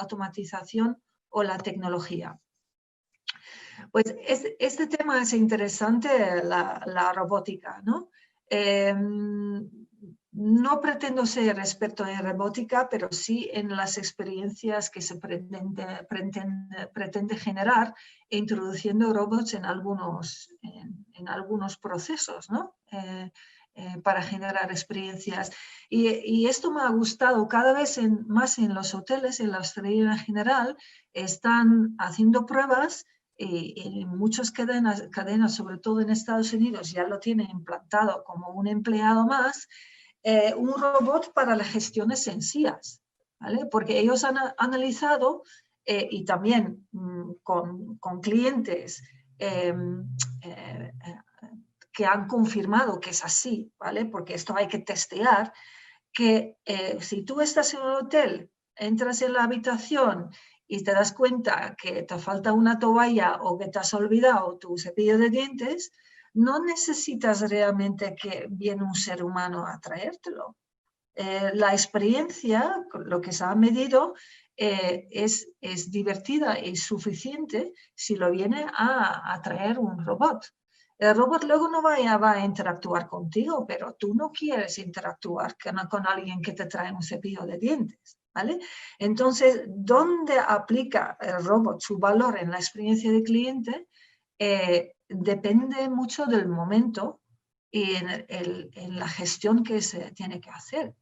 o la tecnología. Pues este tema es interesante, la robótica, ¿no? No pretendo ser experto en robótica, pero sí en las experiencias que se pretende generar introduciendo robots en algunos procesos, ¿no? Para generar experiencias. Y esto me ha gustado cada vez más en los hoteles, en la hostelería en general, están haciendo pruebas y en muchas cadenas, sobre todo en Estados Unidos, ya lo tienen implantado como un empleado más, un robot para las gestiones sencillas, ¿vale? Porque ellos han analizado y también con clientes que han confirmado que es así, ¿vale? Porque esto hay que testear, que si tú estás en un hotel, entras en la habitación y te das cuenta que te falta una toalla o que te has olvidado tu cepillo de dientes, no necesitas realmente que viene un ser humano a traértelo. La experiencia, lo que se ha medido, es divertida y suficiente si lo viene a traer un robot. El robot luego no va a interactuar contigo, pero tú no quieres interactuar con alguien que te trae un cepillo de dientes, ¿vale? Entonces, ¿dónde aplica el robot su valor en la experiencia del cliente? Depende mucho del momento y en la gestión que se tiene que hacer.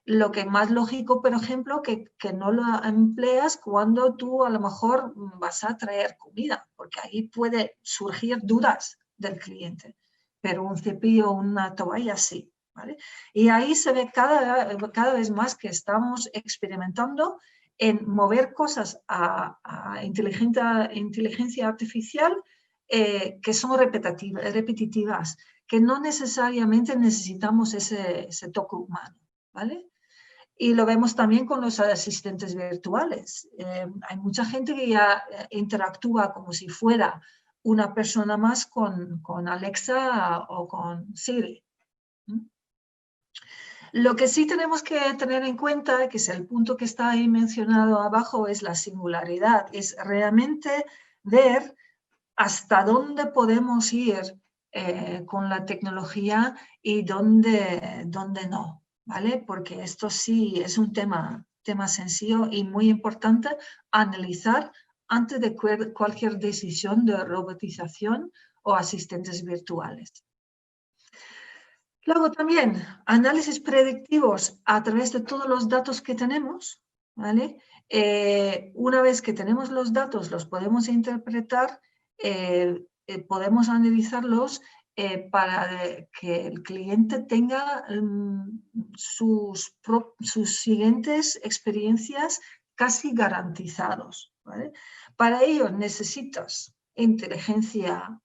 Lo que es más lógico, por ejemplo, que no lo empleas cuando tú a lo mejor vas a traer comida, porque ahí puede surgir dudas del cliente, pero un cepillo o una toalla sí, ¿vale? Y ahí se ve cada vez más que estamos experimentando en mover cosas a inteligencia artificial que son repetitivas, que no necesariamente necesitamos ese toque humano, ¿vale? Y lo vemos también con los asistentes virtuales. Hay mucha gente que ya interactúa como si fuera una persona más con Alexa o con Siri. Lo que sí tenemos que tener en cuenta, que es el punto que está ahí mencionado abajo, es la singularidad. Es realmente ver hasta dónde podemos ir con la tecnología y dónde no, ¿vale? Porque esto sí es un tema sencillo y muy importante analizar antes de cualquier decisión de robotización o asistentes virtuales. Luego también análisis predictivos a través de todos los datos que tenemos, ¿vale? Una vez que tenemos los datos, los podemos interpretar, podemos analizarlos para que el cliente tenga sus siguientes experiencias casi garantizados, ¿vale? Para ello necesitas inteligencia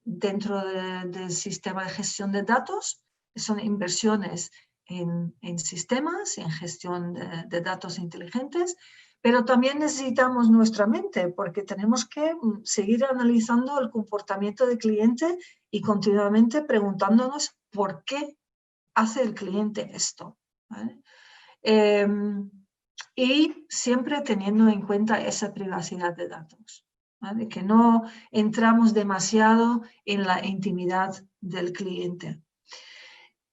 dentro del sistema de gestión de datos. Son inversiones en sistemas, en gestión de datos inteligentes, pero también necesitamos nuestra mente porque tenemos que seguir analizando el comportamiento del cliente y continuamente preguntándonos por qué hace el cliente esto, ¿vale? Y siempre teniendo en cuenta esa privacidad de datos, ¿vale? Que no entramos demasiado en la intimidad del cliente.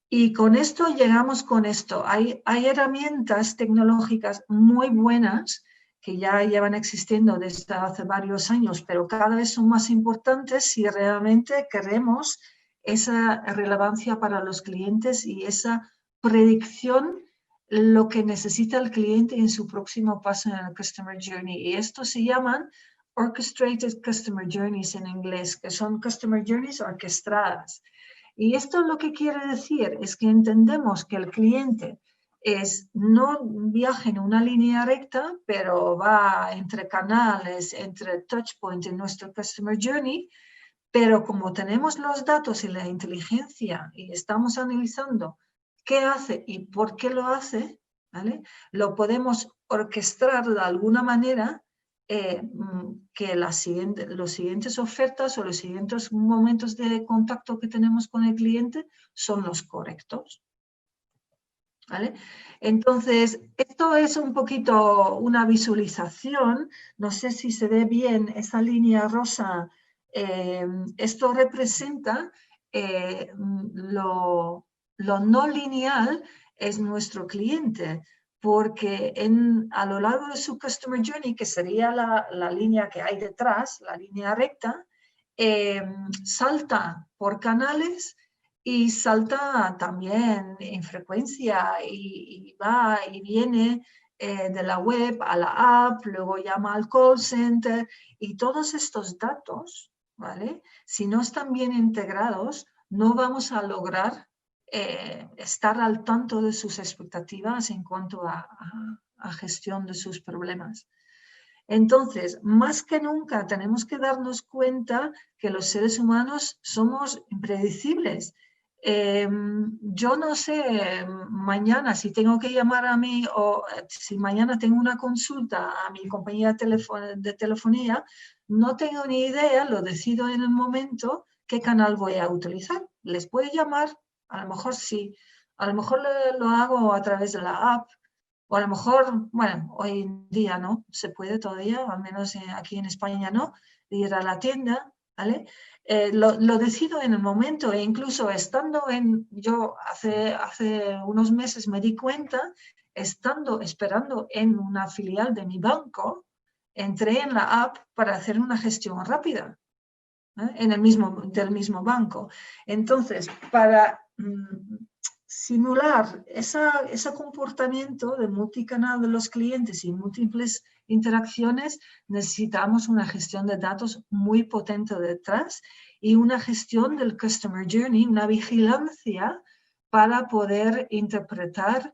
Y con esto llegamos con esto. Hay herramientas tecnológicas muy buenas que ya llevan existiendo desde hace varios años, pero cada vez son más importantes si realmente queremos esa relevancia para los clientes y esa predicción lo que necesita el cliente en su próximo paso en el Customer Journey. Y esto se llaman Orchestrated Customer Journeys en inglés, que son Customer Journeys orquestadas. Y esto lo que quiere decir es que entendemos que el cliente no viaja en una línea recta, pero va entre canales, entre touchpoints en nuestro Customer Journey, Pero como tenemos los datos y la inteligencia y estamos analizando qué hace y por qué lo hace, ¿vale? Lo podemos orquestar de alguna manera que los siguientes ofertas o los siguientes momentos de contacto que tenemos con el cliente son los correctos. ¿Vale? Entonces, esto es un poquito una visualización. No sé si se ve bien esa línea rosa. Esto representa lo no lineal es nuestro cliente, porque a lo largo de su Customer Journey, que sería la línea que hay detrás, la línea recta, salta por canales y salta también en frecuencia y va y viene de la web a la app, luego llama al call center y todos estos datos, ¿vale? Si no están bien integrados, no vamos a lograr estar al tanto de sus expectativas en cuanto a gestión de sus problemas. Entonces, más que nunca tenemos que darnos cuenta que los seres humanos somos impredecibles. Yo no sé mañana si tengo que llamar a mí o si mañana tengo una consulta a mi compañía de telefonía, no tengo ni idea, lo decido en el momento qué canal voy a utilizar. Les puedo llamar, a lo mejor sí, a lo mejor lo hago a través de la app, o a lo mejor, bueno, hoy en día no se puede todavía, al menos aquí en España no, ir a la tienda, ¿vale? Lo decido en el momento e incluso estando yo hace unos meses me di cuenta, esperando en una filial de mi banco, entré en la app para hacer una gestión rápida, ¿eh? Del mismo banco. Entonces, para simular ese comportamiento de multicanal de los clientes y múltiples interacciones, necesitamos una gestión de datos muy potente detrás y una gestión del Customer Journey, una vigilancia para poder interpretar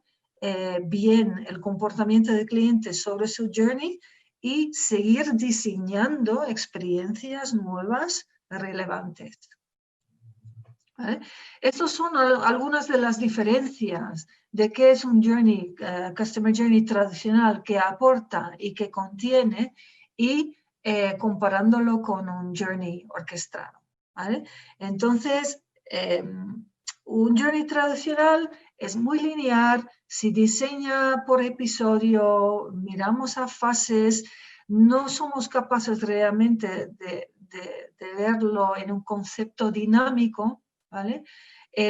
bien el comportamiento del cliente sobre su journey y seguir diseñando experiencias nuevas relevantes. ¿Vale? Estas son algunas de las diferencias de qué es un journey, Customer Journey tradicional que aporta y que contiene y comparándolo con un journey orquestado. ¿Vale? Entonces, un journey tradicional es muy lineal, se diseña por episodio, miramos a fases, no somos capaces realmente de verlo en un concepto dinámico, ¿vale?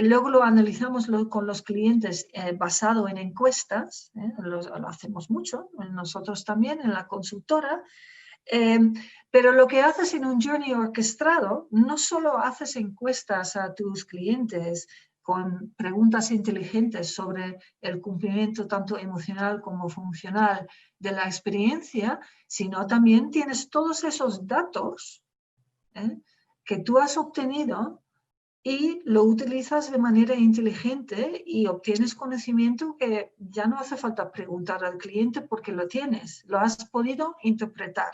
Luego lo analizamos con los clientes basado en encuestas, lo hacemos mucho, nosotros también en la consultora, pero lo que haces en un journey orquestado, no solo haces encuestas a tus clientes con preguntas inteligentes sobre el cumplimiento tanto emocional como funcional de la experiencia, sino también tienes todos esos datos que tú has obtenido y lo utilizas de manera inteligente y obtienes conocimiento que ya no hace falta preguntar al cliente porque lo tienes, lo has podido interpretar,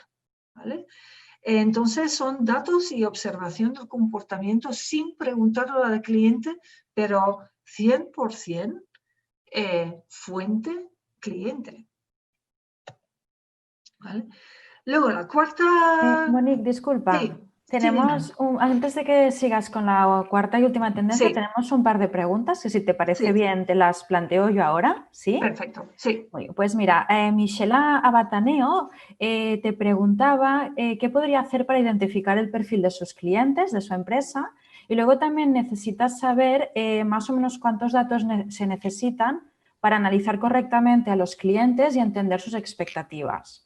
¿vale? Entonces son datos y observación del comportamiento sin preguntarlo al cliente, pero 100% fuente cliente. ¿Vale? Luego la cuarta... Monique, disculpa. Sí. Tenemos, antes de que sigas con la cuarta y última tendencia, tenemos un par de preguntas que si te parece bien te las planteo yo ahora, ¿sí? Perfecto, sí. Muy bien, pues mira, Michela Abataneo te preguntaba qué podría hacer para identificar el perfil de sus clientes, de su empresa, y luego también necesitas saber más o menos cuántos datos se necesitan para analizar correctamente a los clientes y entender sus expectativas.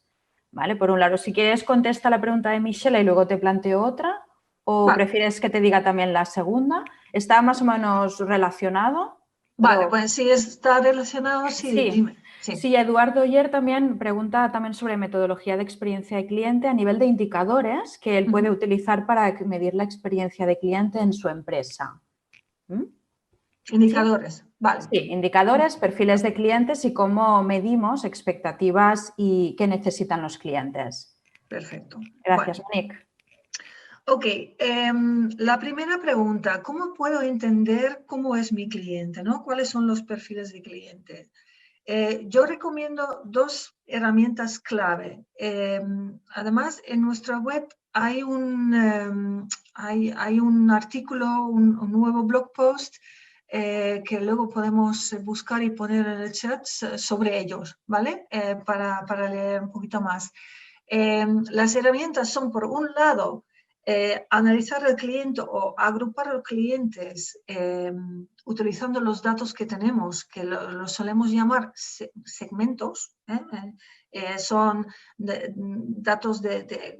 ¿Vale? Por un lado, si quieres contesta la pregunta de Michelle y luego te planteo otra, o prefieres que te diga también la segunda. ¿Está más o menos relacionado? Vale, pues si está relacionado, sí, dime. Sí, Eduardo Oyer también pregunta también sobre metodología de experiencia de cliente a nivel de indicadores que él puede utilizar para medir la experiencia de cliente en su empresa. Indicadores, ¿sí? Vale. Sí, indicadores, perfiles de clientes y cómo medimos expectativas y qué necesitan los clientes. Perfecto. Gracias, Monique. Ok, la primera pregunta, ¿cómo puedo entender cómo es mi cliente, ¿no? ¿Cuáles son los perfiles de cliente? Yo recomiendo dos herramientas clave. Además, en nuestra web hay hay un artículo, un nuevo blog post que luego podemos buscar y poner en el chat sobre ellos, ¿vale? Para leer un poquito más. Las herramientas son, por un lado, analizar el cliente o agrupar a los clientes utilizando los datos que tenemos, que los solemos llamar segmentos. Son datos de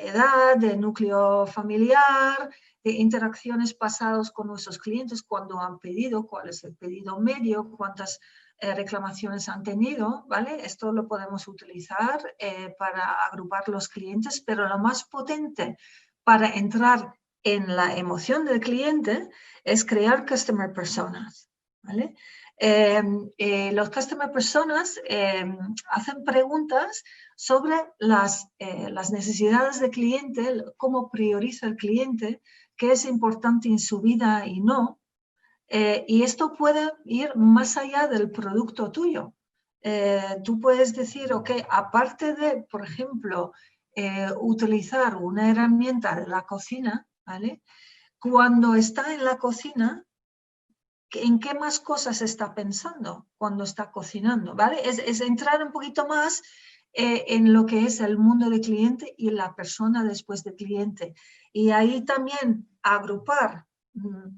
edad, de núcleo familiar, de interacciones pasadas con nuestros clientes, cuando han pedido, cuál es el pedido medio, cuántas reclamaciones han tenido, ¿vale? Esto lo podemos utilizar para agrupar los clientes, pero lo más potente para entrar en la emoción del cliente es crear customer personas, ¿vale? Los customer personas hacen preguntas sobre las necesidades del cliente, cómo prioriza el cliente, qué es importante en su vida y no. Y esto puede ir más allá del producto tuyo. Tú puedes decir, ok, aparte de, por ejemplo, utilizar una herramienta de la cocina, ¿vale? Cuando está en la cocina, ¿en qué más cosas está pensando cuando está cocinando? ¿Vale? Es entrar un poquito más en lo que es el mundo del cliente y la persona después del cliente. Y ahí también agrupar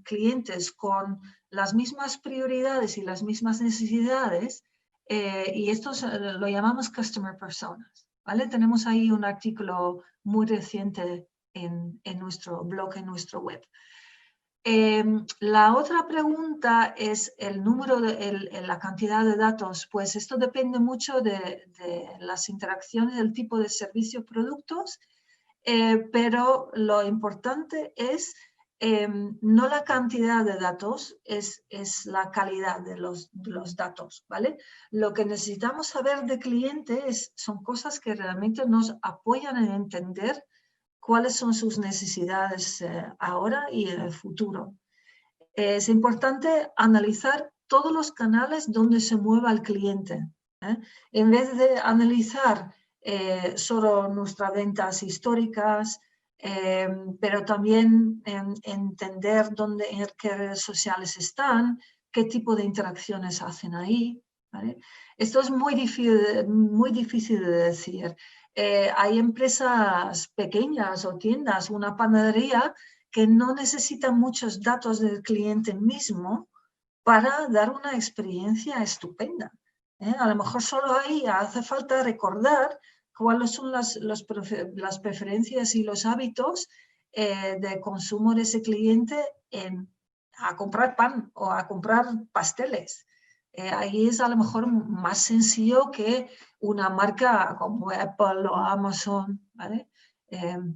clientes con las mismas prioridades y las mismas necesidades, y esto lo llamamos customer personas, ¿vale? Tenemos ahí un artículo muy reciente en nuestro blog, en nuestro web. La otra pregunta es el número, la cantidad de datos. Pues esto depende mucho de las interacciones, del tipo de servicio o productos, pero lo importante es no la cantidad de datos, es la calidad de los datos, ¿vale? Lo que necesitamos saber de cliente son cosas que realmente nos apoyan en entender cuáles son sus necesidades ahora y en el futuro. Es importante analizar todos los canales donde se mueva el cliente. En vez de analizar solo nuestras ventas históricas, pero también entender en qué redes sociales están, qué tipo de interacciones hacen ahí, ¿vale? Esto es muy difícil de decir. Hay empresas pequeñas o tiendas, una panadería, que no necesitan muchos datos del cliente mismo para dar una experiencia estupenda. A lo mejor solo ahí hace falta recordar cuáles son las preferencias y los hábitos de consumo de ese cliente a comprar pan o a comprar pasteles. Ahí es a lo mejor más sencillo que una marca como Apple o Amazon, ¿vale?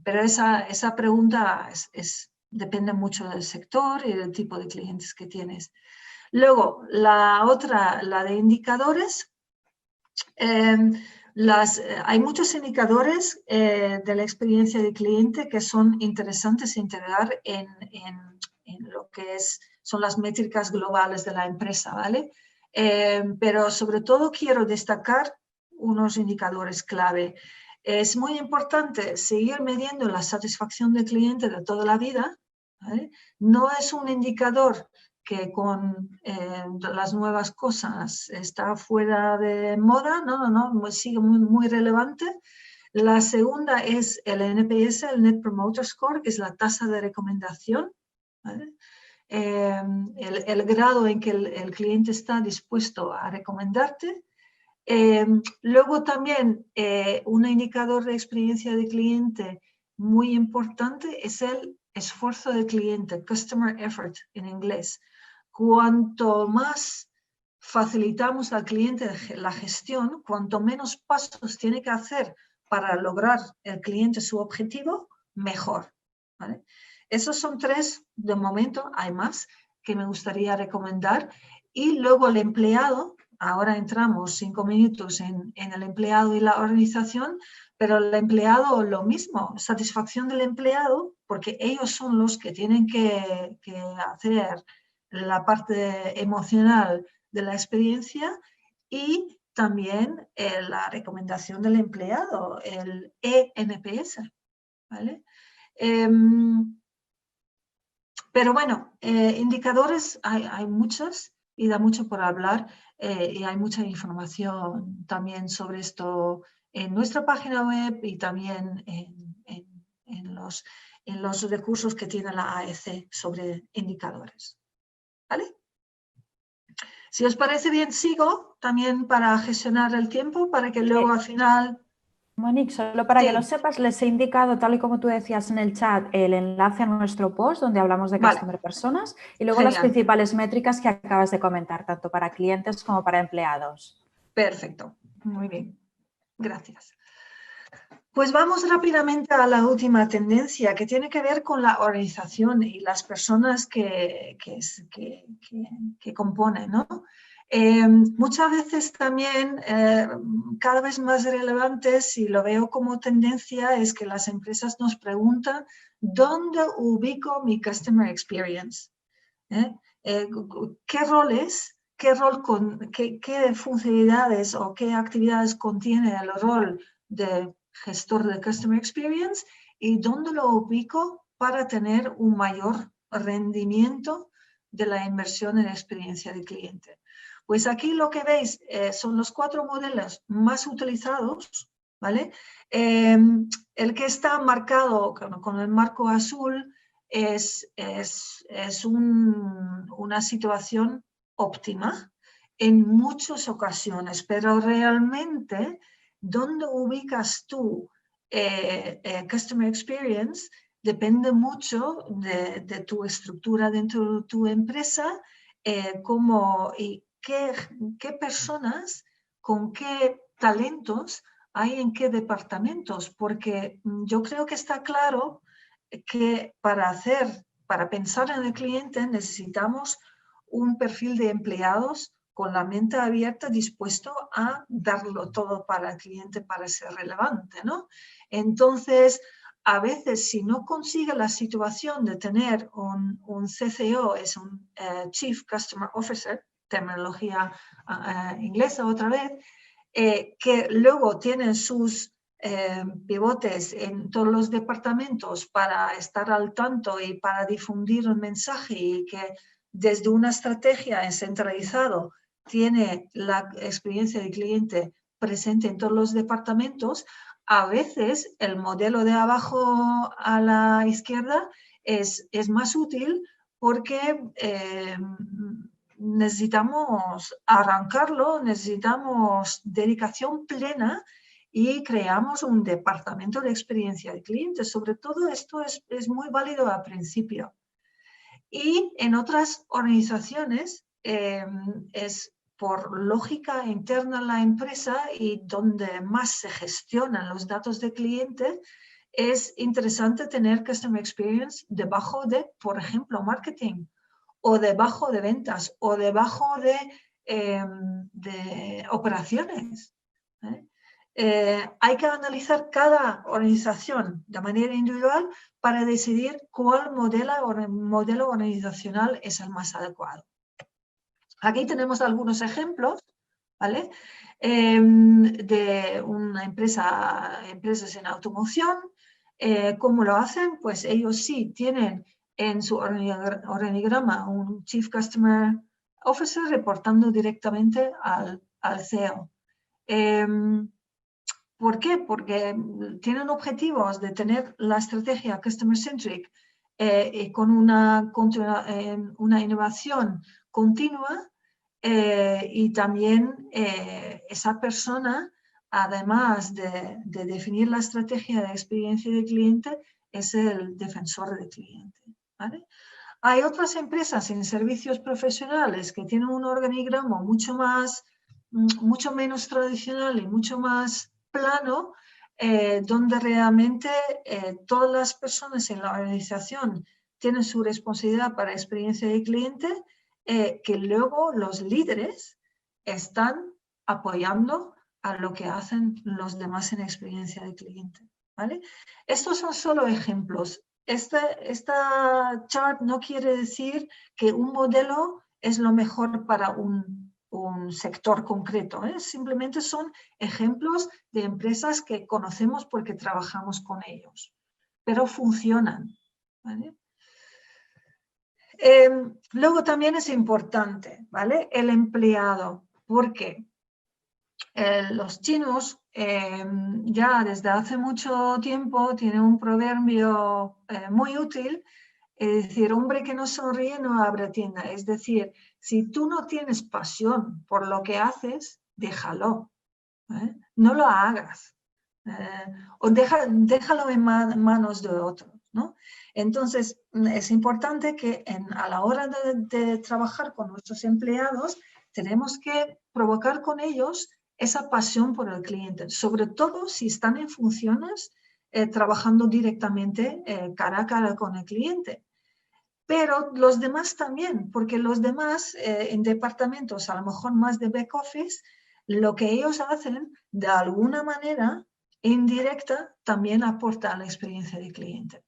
Pero esa pregunta depende mucho del sector y del tipo de clientes que tienes. Luego, la otra, la de indicadores. Hay muchos indicadores de la experiencia del cliente que son interesantes integrar en lo que son las métricas globales de la empresa, ¿vale? Pero sobre todo quiero destacar unos indicadores clave. Es muy importante seguir midiendo la satisfacción del cliente de toda la vida, ¿vale? No es un indicador que con las nuevas cosas está fuera de moda, no, sigue muy relevante. La segunda es el NPS, el Net Promoter Score, que es la tasa de recomendación, ¿vale? El grado en que el cliente está dispuesto a recomendarte. Luego también un indicador de experiencia de cliente muy importante es el esfuerzo del cliente, Customer Effort en inglés. Cuanto más facilitamos al cliente la gestión, cuanto menos pasos tiene que hacer para lograr el cliente su objetivo, mejor, ¿vale? Esos son tres, de momento hay más que me gustaría recomendar. Y luego el empleado, ahora entramos 5 minutos en el empleado y la organización, pero el empleado lo mismo, satisfacción del empleado, porque ellos son los que tienen que hacer la parte emocional de la experiencia, y también la recomendación del empleado, el ENPS, ¿vale? Pero bueno, indicadores hay muchos y da mucho por hablar, y hay mucha información también sobre esto en nuestra página web y también en los recursos que tiene la AEC sobre indicadores. ¿Vale? Si os parece bien, sigo también para gestionar el tiempo, para que luego al final... Monique, solo para Sí. que lo sepas, les he indicado, tal y como tú decías en el chat, el enlace a nuestro post donde hablamos de Vale. Customer Personas y luego Genial. las principales métricas que acabas de comentar, tanto para clientes como para empleados. Perfecto, muy bien, gracias. Pues vamos rápidamente a la última tendencia, que tiene que ver con la organización y las personas que componen, ¿no? Muchas veces también, cada vez más relevantes, y lo veo como tendencia, es que las empresas nos preguntan ¿dónde ubico mi Customer Experience? ¿Qué roles, qué funcionalidades o qué actividades contiene el rol de gestor de Customer Experience y dónde lo ubico para tener un mayor rendimiento de la inversión en experiencia de cliente? Pues aquí lo que veis son los 4 modelos más utilizados, ¿vale? El que está marcado con el marco azul es una situación óptima en muchas ocasiones, pero realmente, ¿dónde ubicas tú Customer Experience? Depende mucho de tu estructura dentro de tu empresa, y qué personas, con qué talentos hay en qué departamentos, porque yo creo que está claro que para pensar en el cliente necesitamos un perfil de empleados con la mente abierta, dispuesto a darlo todo para el cliente para ser relevante, ¿no? Entonces, a veces, si no consigue la situación de tener un CCO, es un Chief Customer Officer, terminología inglesa otra vez, que luego tienen sus pivotes en todos los departamentos para estar al tanto y para difundir un mensaje, y que desde una estrategia centralizado tiene la experiencia del cliente presente en todos los departamentos. A veces el modelo de abajo a la izquierda es más útil, porque necesitamos arrancarlo, necesitamos dedicación plena y creamos un departamento de experiencia de clientes. Sobre todo esto es muy válido al principio. Y en otras organizaciones es por lógica interna en la empresa, y donde más se gestionan los datos de cliente, es interesante tener Customer Experience debajo de, por ejemplo, marketing, o debajo de ventas, o debajo de operaciones. Hay que analizar cada organización de manera individual para decidir cuál modelo organizacional es el más adecuado. Aquí tenemos algunos ejemplos, ¿vale? De una empresas en automoción. ¿Cómo lo hacen? Pues ellos sí tienen en su organigrama un Chief Customer Officer reportando directamente al CEO. ¿Por qué? Porque tienen objetivos de tener la estrategia Customer Centric con una innovación continua, y también esa persona, además de definir la estrategia de experiencia de cliente, es el defensor del cliente, ¿vale? Hay otras empresas en servicios profesionales que tienen un organigrama mucho menos tradicional y mucho más plano, donde realmente todas las personas en la organización tienen su responsabilidad para experiencia de cliente, que luego los líderes están apoyando a lo que hacen los demás en experiencia de cliente, ¿vale? Estos son solo ejemplos. Esta chart no quiere decir que un modelo es lo mejor para un sector concreto, ¿eh? Simplemente son ejemplos de empresas que conocemos porque trabajamos con ellos, pero funcionan, ¿vale? Luego también es importante, ¿vale? El empleado, porque los chinos ya desde hace mucho tiempo tienen un proverbio muy útil, es decir, hombre que no sonríe no abre tienda. Es decir, si tú no tienes pasión por lo que haces, déjalo, ¿eh? No lo hagas. O déjalo en manos de otros, ¿no? Entonces, es importante que a la hora de trabajar con nuestros empleados, tenemos que provocar con ellos esa pasión por el cliente, sobre todo si están en funciones trabajando directamente cara a cara con el cliente. Pero los demás también, porque los demás en departamentos, a lo mejor más de back office, lo que ellos hacen de alguna manera indirecta también aporta a la experiencia del cliente.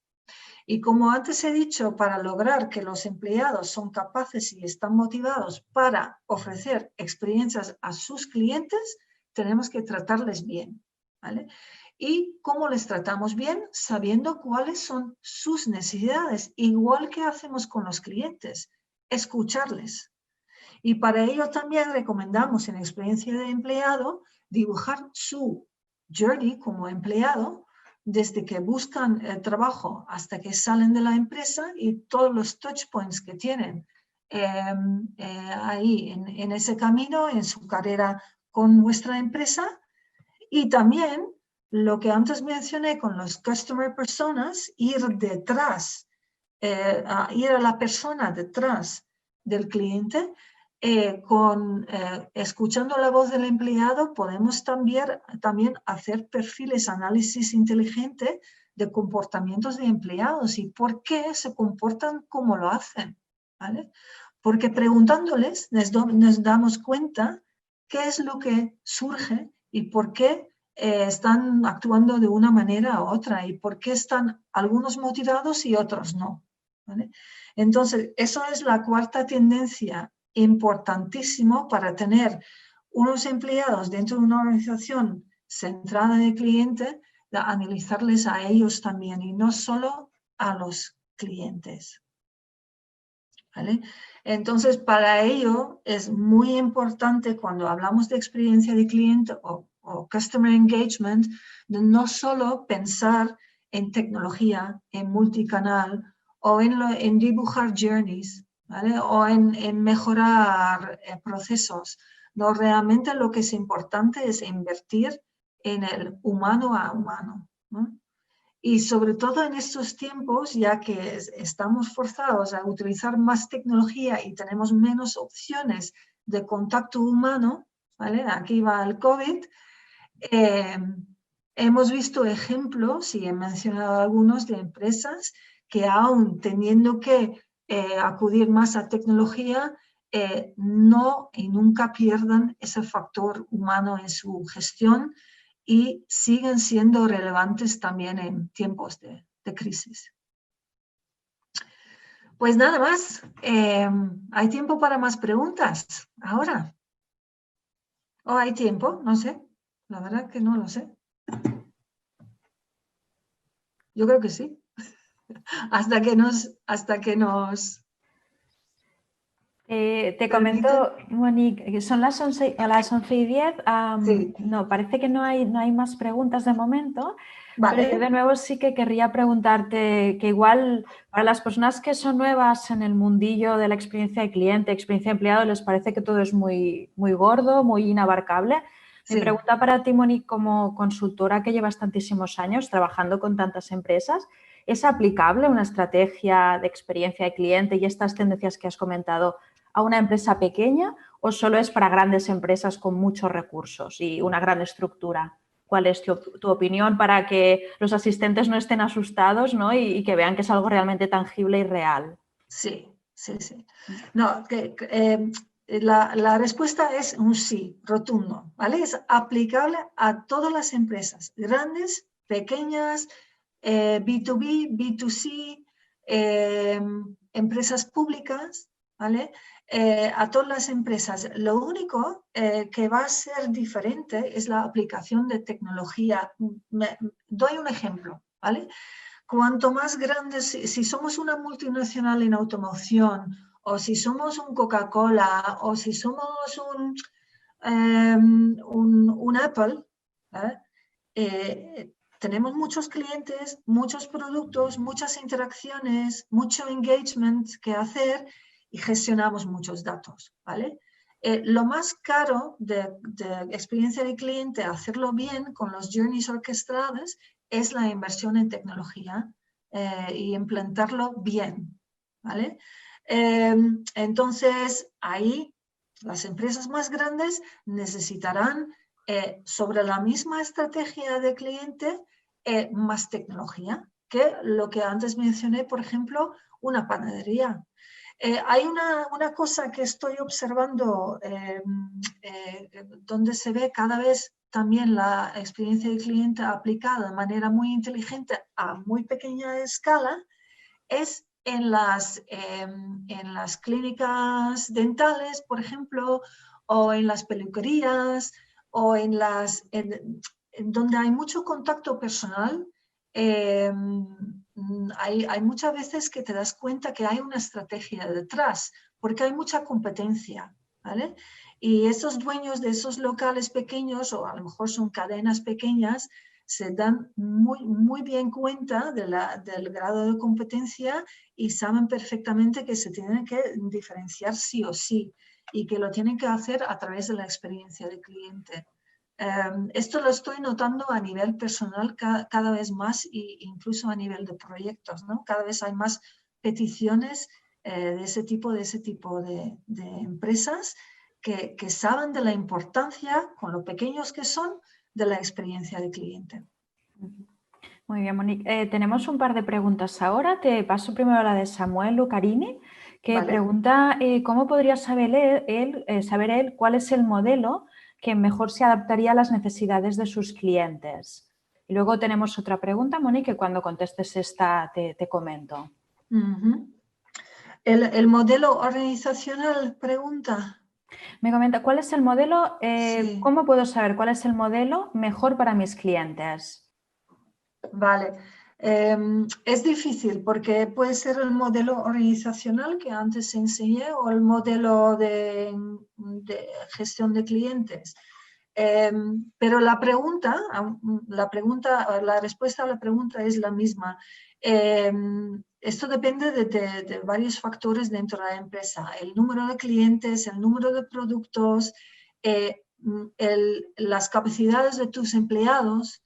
Y como antes he dicho, para lograr que los empleados son capaces y están motivados para ofrecer experiencias a sus clientes, tenemos que tratarles bien, ¿vale? ¿Y cómo les tratamos bien? Sabiendo cuáles son sus necesidades, igual que hacemos con los clientes, escucharles. Y para ello también recomendamos en experiencia de empleado dibujar su journey como empleado, desde que buscan el trabajo hasta que salen de la empresa y todos los touch points que tienen ahí en ese camino, en su carrera con nuestra empresa. Y también lo que antes mencioné con los customer personas, ir detrás, ir a la persona detrás del cliente, escuchando la voz del empleado, podemos también hacer perfiles, análisis inteligente de comportamientos de empleados y por qué se comportan como lo hacen, ¿vale? Porque preguntándoles nos damos cuenta qué es lo que surge y por qué están actuando de una manera u otra y por qué están algunos motivados y otros no, ¿vale? Entonces, eso es la cuarta tendencia importantísimo para tener unos empleados dentro de una organización centrada en el cliente, de analizarles a ellos también y no solo a los clientes, ¿vale? Entonces, para ello es muy importante cuando hablamos de experiencia de cliente o customer engagement, de no solo pensar en tecnología, en multicanal o en dibujar journeys, ¿vale? O en mejorar procesos. No, realmente lo que es importante es invertir en el humano a humano, ¿no? Y sobre todo en estos tiempos, ya que estamos forzados a utilizar más tecnología y tenemos menos opciones de contacto humano, ¿vale? Aquí va el COVID. Hemos visto ejemplos, y he mencionado algunos, de empresas que aún teniendo que acudir más a tecnología, no y nunca pierdan ese factor humano en su gestión y siguen siendo relevantes también en tiempos de crisis. Pues nada más, ¿hay tiempo para más preguntas ahora? ¿O hay tiempo? No sé, la verdad que no lo sé. Yo creo que sí. Hasta que nos te comento, Monique, que son las 11:10. Sí. No, parece que no hay más preguntas de momento. Vale. Pero yo de nuevo sí que querría preguntarte que igual para las personas que son nuevas en el mundillo de la experiencia de cliente, experiencia de empleado, les parece que todo es muy, muy gordo, muy inabarcable. Sí. Mi pregunta para ti, Monique, como consultora que llevas tantísimos años trabajando con tantas empresas, ¿es aplicable una estrategia de experiencia de cliente y estas tendencias que has comentado a una empresa pequeña o solo es para grandes empresas con muchos recursos y una gran estructura? ¿Cuál es tu opinión para que los asistentes no estén asustados, ¿no? Y que vean que es algo realmente tangible y real? Sí, sí, sí. No, la respuesta es un sí, rotundo, ¿vale? Es aplicable a todas las empresas, grandes, pequeñas, B2B, B2C, empresas públicas, ¿vale? A todas las empresas. Lo único que va a ser diferente es la aplicación de tecnología. Doy un ejemplo, ¿vale? Cuanto más grandes, si somos una multinacional en automoción, o si somos un Coca-Cola, o si somos un Apple, tenemos muchos clientes, muchos productos, muchas interacciones, mucho engagement que hacer y gestionamos muchos datos, ¿vale? Lo más caro de experiencia de cliente, hacerlo bien con los journeys orquestados, es la inversión en tecnología y implantarlo bien, ¿vale? Entonces, ahí las empresas más grandes necesitarán sobre la misma estrategia de cliente más tecnología que lo que antes mencioné, por ejemplo, una panadería. Hay una cosa que estoy observando donde se ve cada vez también la experiencia de cliente aplicada de manera muy inteligente a muy pequeña escala, es en las clínicas dentales, por ejemplo, o en las peluquerías, o en donde hay mucho contacto personal. Hay muchas veces que te das cuenta que hay una estrategia detrás, porque hay mucha competencia, ¿vale? Y esos dueños de esos locales pequeños, o a lo mejor son cadenas pequeñas, se dan muy bien cuenta del grado de competencia y saben perfectamente que se tienen que diferenciar sí o sí y que lo tienen que hacer a través de la experiencia del cliente. Esto lo estoy notando a nivel personal cada vez más e incluso a nivel de proyectos, ¿no? Cada vez hay más peticiones de ese tipo de empresas que saben de la importancia, con lo pequeños que son, de la experiencia del cliente. Muy bien, Monique. Tenemos un par de preguntas ahora. Te paso primero la de Samuel Lucarini, que Vale. pregunta cómo podría saber él cuál es el modelo que mejor se adaptaría a las necesidades de sus clientes. Y luego tenemos otra pregunta, Monique, que cuando contestes esta te comento. El modelo organizacional, pregunta. Me comenta, ¿cuál es el modelo? Sí. ¿Cómo puedo saber cuál es el modelo mejor para mis clientes? Vale. Es difícil porque puede ser el modelo organizacional que antes enseñé o el modelo de gestión de clientes. Pero la respuesta a la pregunta es la misma. Esto depende de varios factores dentro de la empresa. El número de clientes, el número de productos, las capacidades de tus empleados,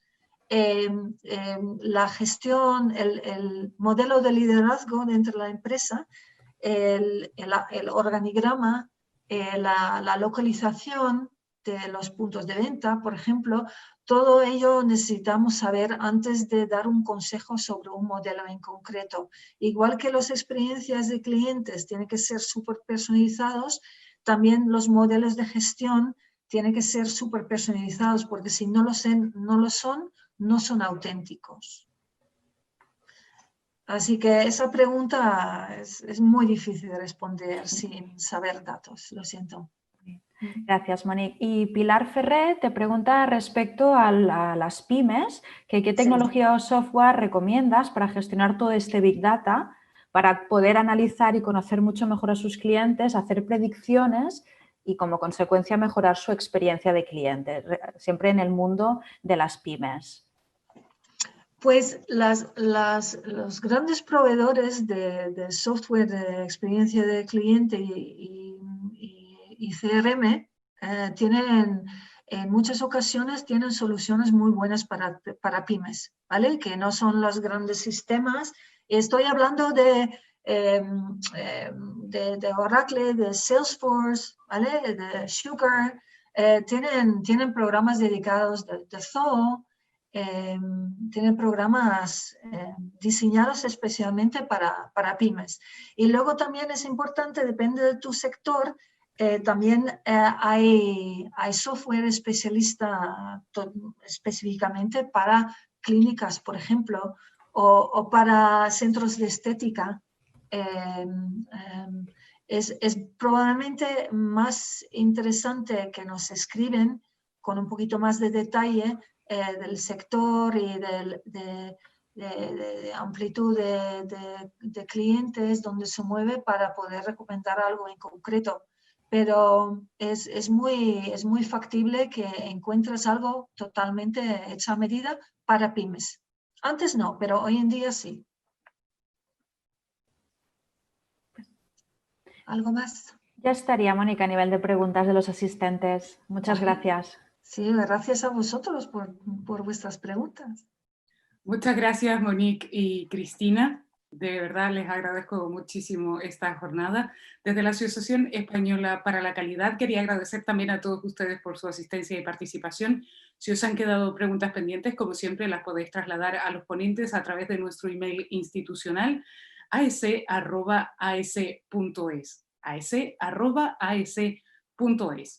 la gestión, el modelo de liderazgo dentro de la empresa, el organigrama, la localización de los puntos de venta, por ejemplo. Todo ello necesitamos saber antes de dar un consejo sobre un modelo en concreto. Igual que las experiencias de clientes tienen que ser súper personalizados, también los modelos de gestión tienen que ser súper personalizados, porque si no lo son, no son auténticos. Así que esa pregunta es muy difícil de responder sin saber datos, lo siento. Gracias, Monique. Y Pilar Ferrer te pregunta respecto a las pymes, que qué tecnología o software recomiendas para gestionar todo este Big Data, para poder analizar y conocer mucho mejor a sus clientes, hacer predicciones y como consecuencia mejorar su experiencia de cliente, siempre en el mundo de las pymes. Pues los grandes proveedores de software de experiencia de cliente y CRM tienen, en muchas ocasiones, tienen soluciones muy buenas para pymes, ¿vale? Que no son los grandes sistemas. Estoy hablando de Oracle, de Salesforce, ¿vale? De Sugar. Tienen programas dedicados de Zoho. Tienen programas diseñados especialmente para pymes. Y luego también es importante, depende de tu sector, También hay software especialista específicamente para clínicas, por ejemplo, o para centros de estética. Es probablemente más interesante que nos escriben con un poquito más de detalle del sector y de amplitud de clientes donde se mueve para poder recomendar algo en concreto. Pero es muy factible que encuentres algo totalmente hecho a medida para pymes. Antes no, pero hoy en día sí. ¿Algo más? Ya estaría, Mónica, a nivel de preguntas de los asistentes. Muchas gracias. Sí, gracias a vosotros por vuestras preguntas. Muchas gracias, Monique y Cristina. De verdad les agradezco muchísimo esta jornada. Desde la Asociación Española para la Calidad quería agradecer también a todos ustedes por su asistencia y participación. Si os han quedado preguntas pendientes, como siempre, las podéis trasladar a los ponentes a través de nuestro email institucional aes@aes.es. aes@aes.es.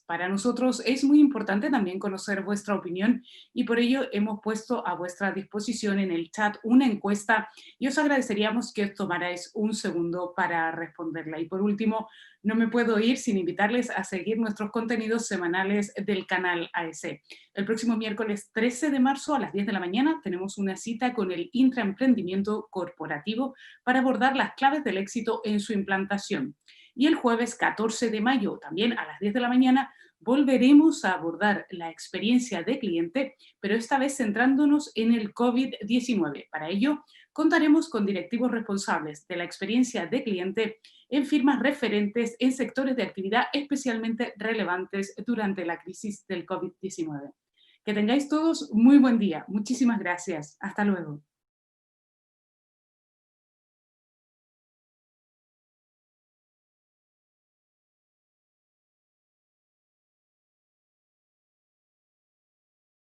Para nosotros es muy importante también conocer vuestra opinión y por ello hemos puesto a vuestra disposición en el chat una encuesta y os agradeceríamos que os tomarais un segundo para responderla. Y por último, no me puedo ir sin invitarles a seguir nuestros contenidos semanales del canal AEC. El próximo miércoles 13 de marzo a las 10 de la mañana tenemos una cita con el intraemprendimiento corporativo para abordar las claves del éxito en su implantación. Y el jueves 14 de mayo, también a las 10 de la mañana, volveremos a abordar la experiencia de cliente, pero esta vez centrándonos en el COVID-19. Para ello, contaremos con directivos responsables de la experiencia de cliente en firmas referentes en sectores de actividad especialmente relevantes durante la crisis del COVID-19. Que tengáis todos muy buen día. Muchísimas gracias. Hasta luego.